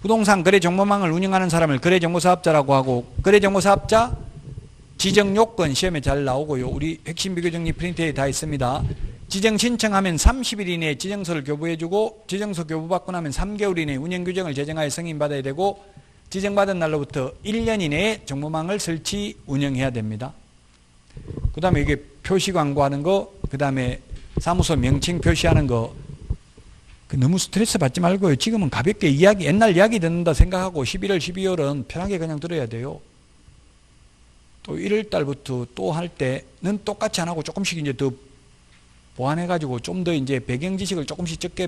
[SPEAKER 1] 부동산 거래 정보망을 운영하는 사람을 거래정보사업자라고 하고 거래정보사업자 지정 요건 시험에 잘 나오고요. 우리 핵심 비교 정리 프린트에 다 있습니다. 지정 신청하면 30일 이내에 지정서를 교부해주고 지정서 교부받고 나면 3개월 이내에 운영규정을 제정하여 승인받아야 되고 지정받은 날로부터 1년 이내에 정보망을 설치 운영해야 됩니다. 그 다음에 이게 표시 광고하는 거, 그 다음에 사무소 명칭 표시하는 거 너무 스트레스 받지 말고요. 지금은 가볍게 이야기, 옛날 이야기 듣는다 생각하고 11월, 12월은 편하게 그냥 들어야 돼요. 또 1월 달부터 또 할 때는 똑같이 안 하고 조금씩 이제 더 보완해가지고 좀 더 이제 배경 지식을 조금씩 적게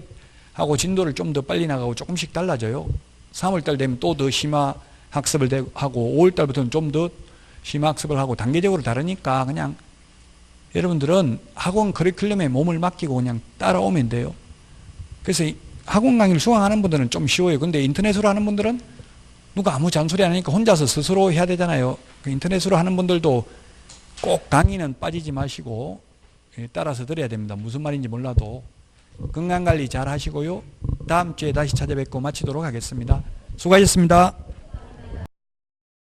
[SPEAKER 1] 하고 진도를 좀 더 빨리 나가고 조금씩 달라져요. 3월 달 되면 또 더 심화 학습을 하고 5월 달부터는 좀 더 심화 학습을 하고 단계적으로 다르니까 그냥 여러분들은 학원 커리큘럼에 몸을 맡기고 그냥 따라오면 돼요. 그래서 학원 강의를 수강하는 분들은 좀 쉬워요. 근데 인터넷으로 하는 분들은 누가 아무 잔소리 안 하니까 혼자서 스스로 해야 되잖아요. 그 인터넷으로 하는 분들도 꼭 강의는 빠지지 마시고 따라서 들어야 됩니다. 무슨 말인지 몰라도. 건강관리 잘 하시고요. 다음 주에 다시 찾아뵙고 마치도록 하겠습니다. 수고하셨습니다.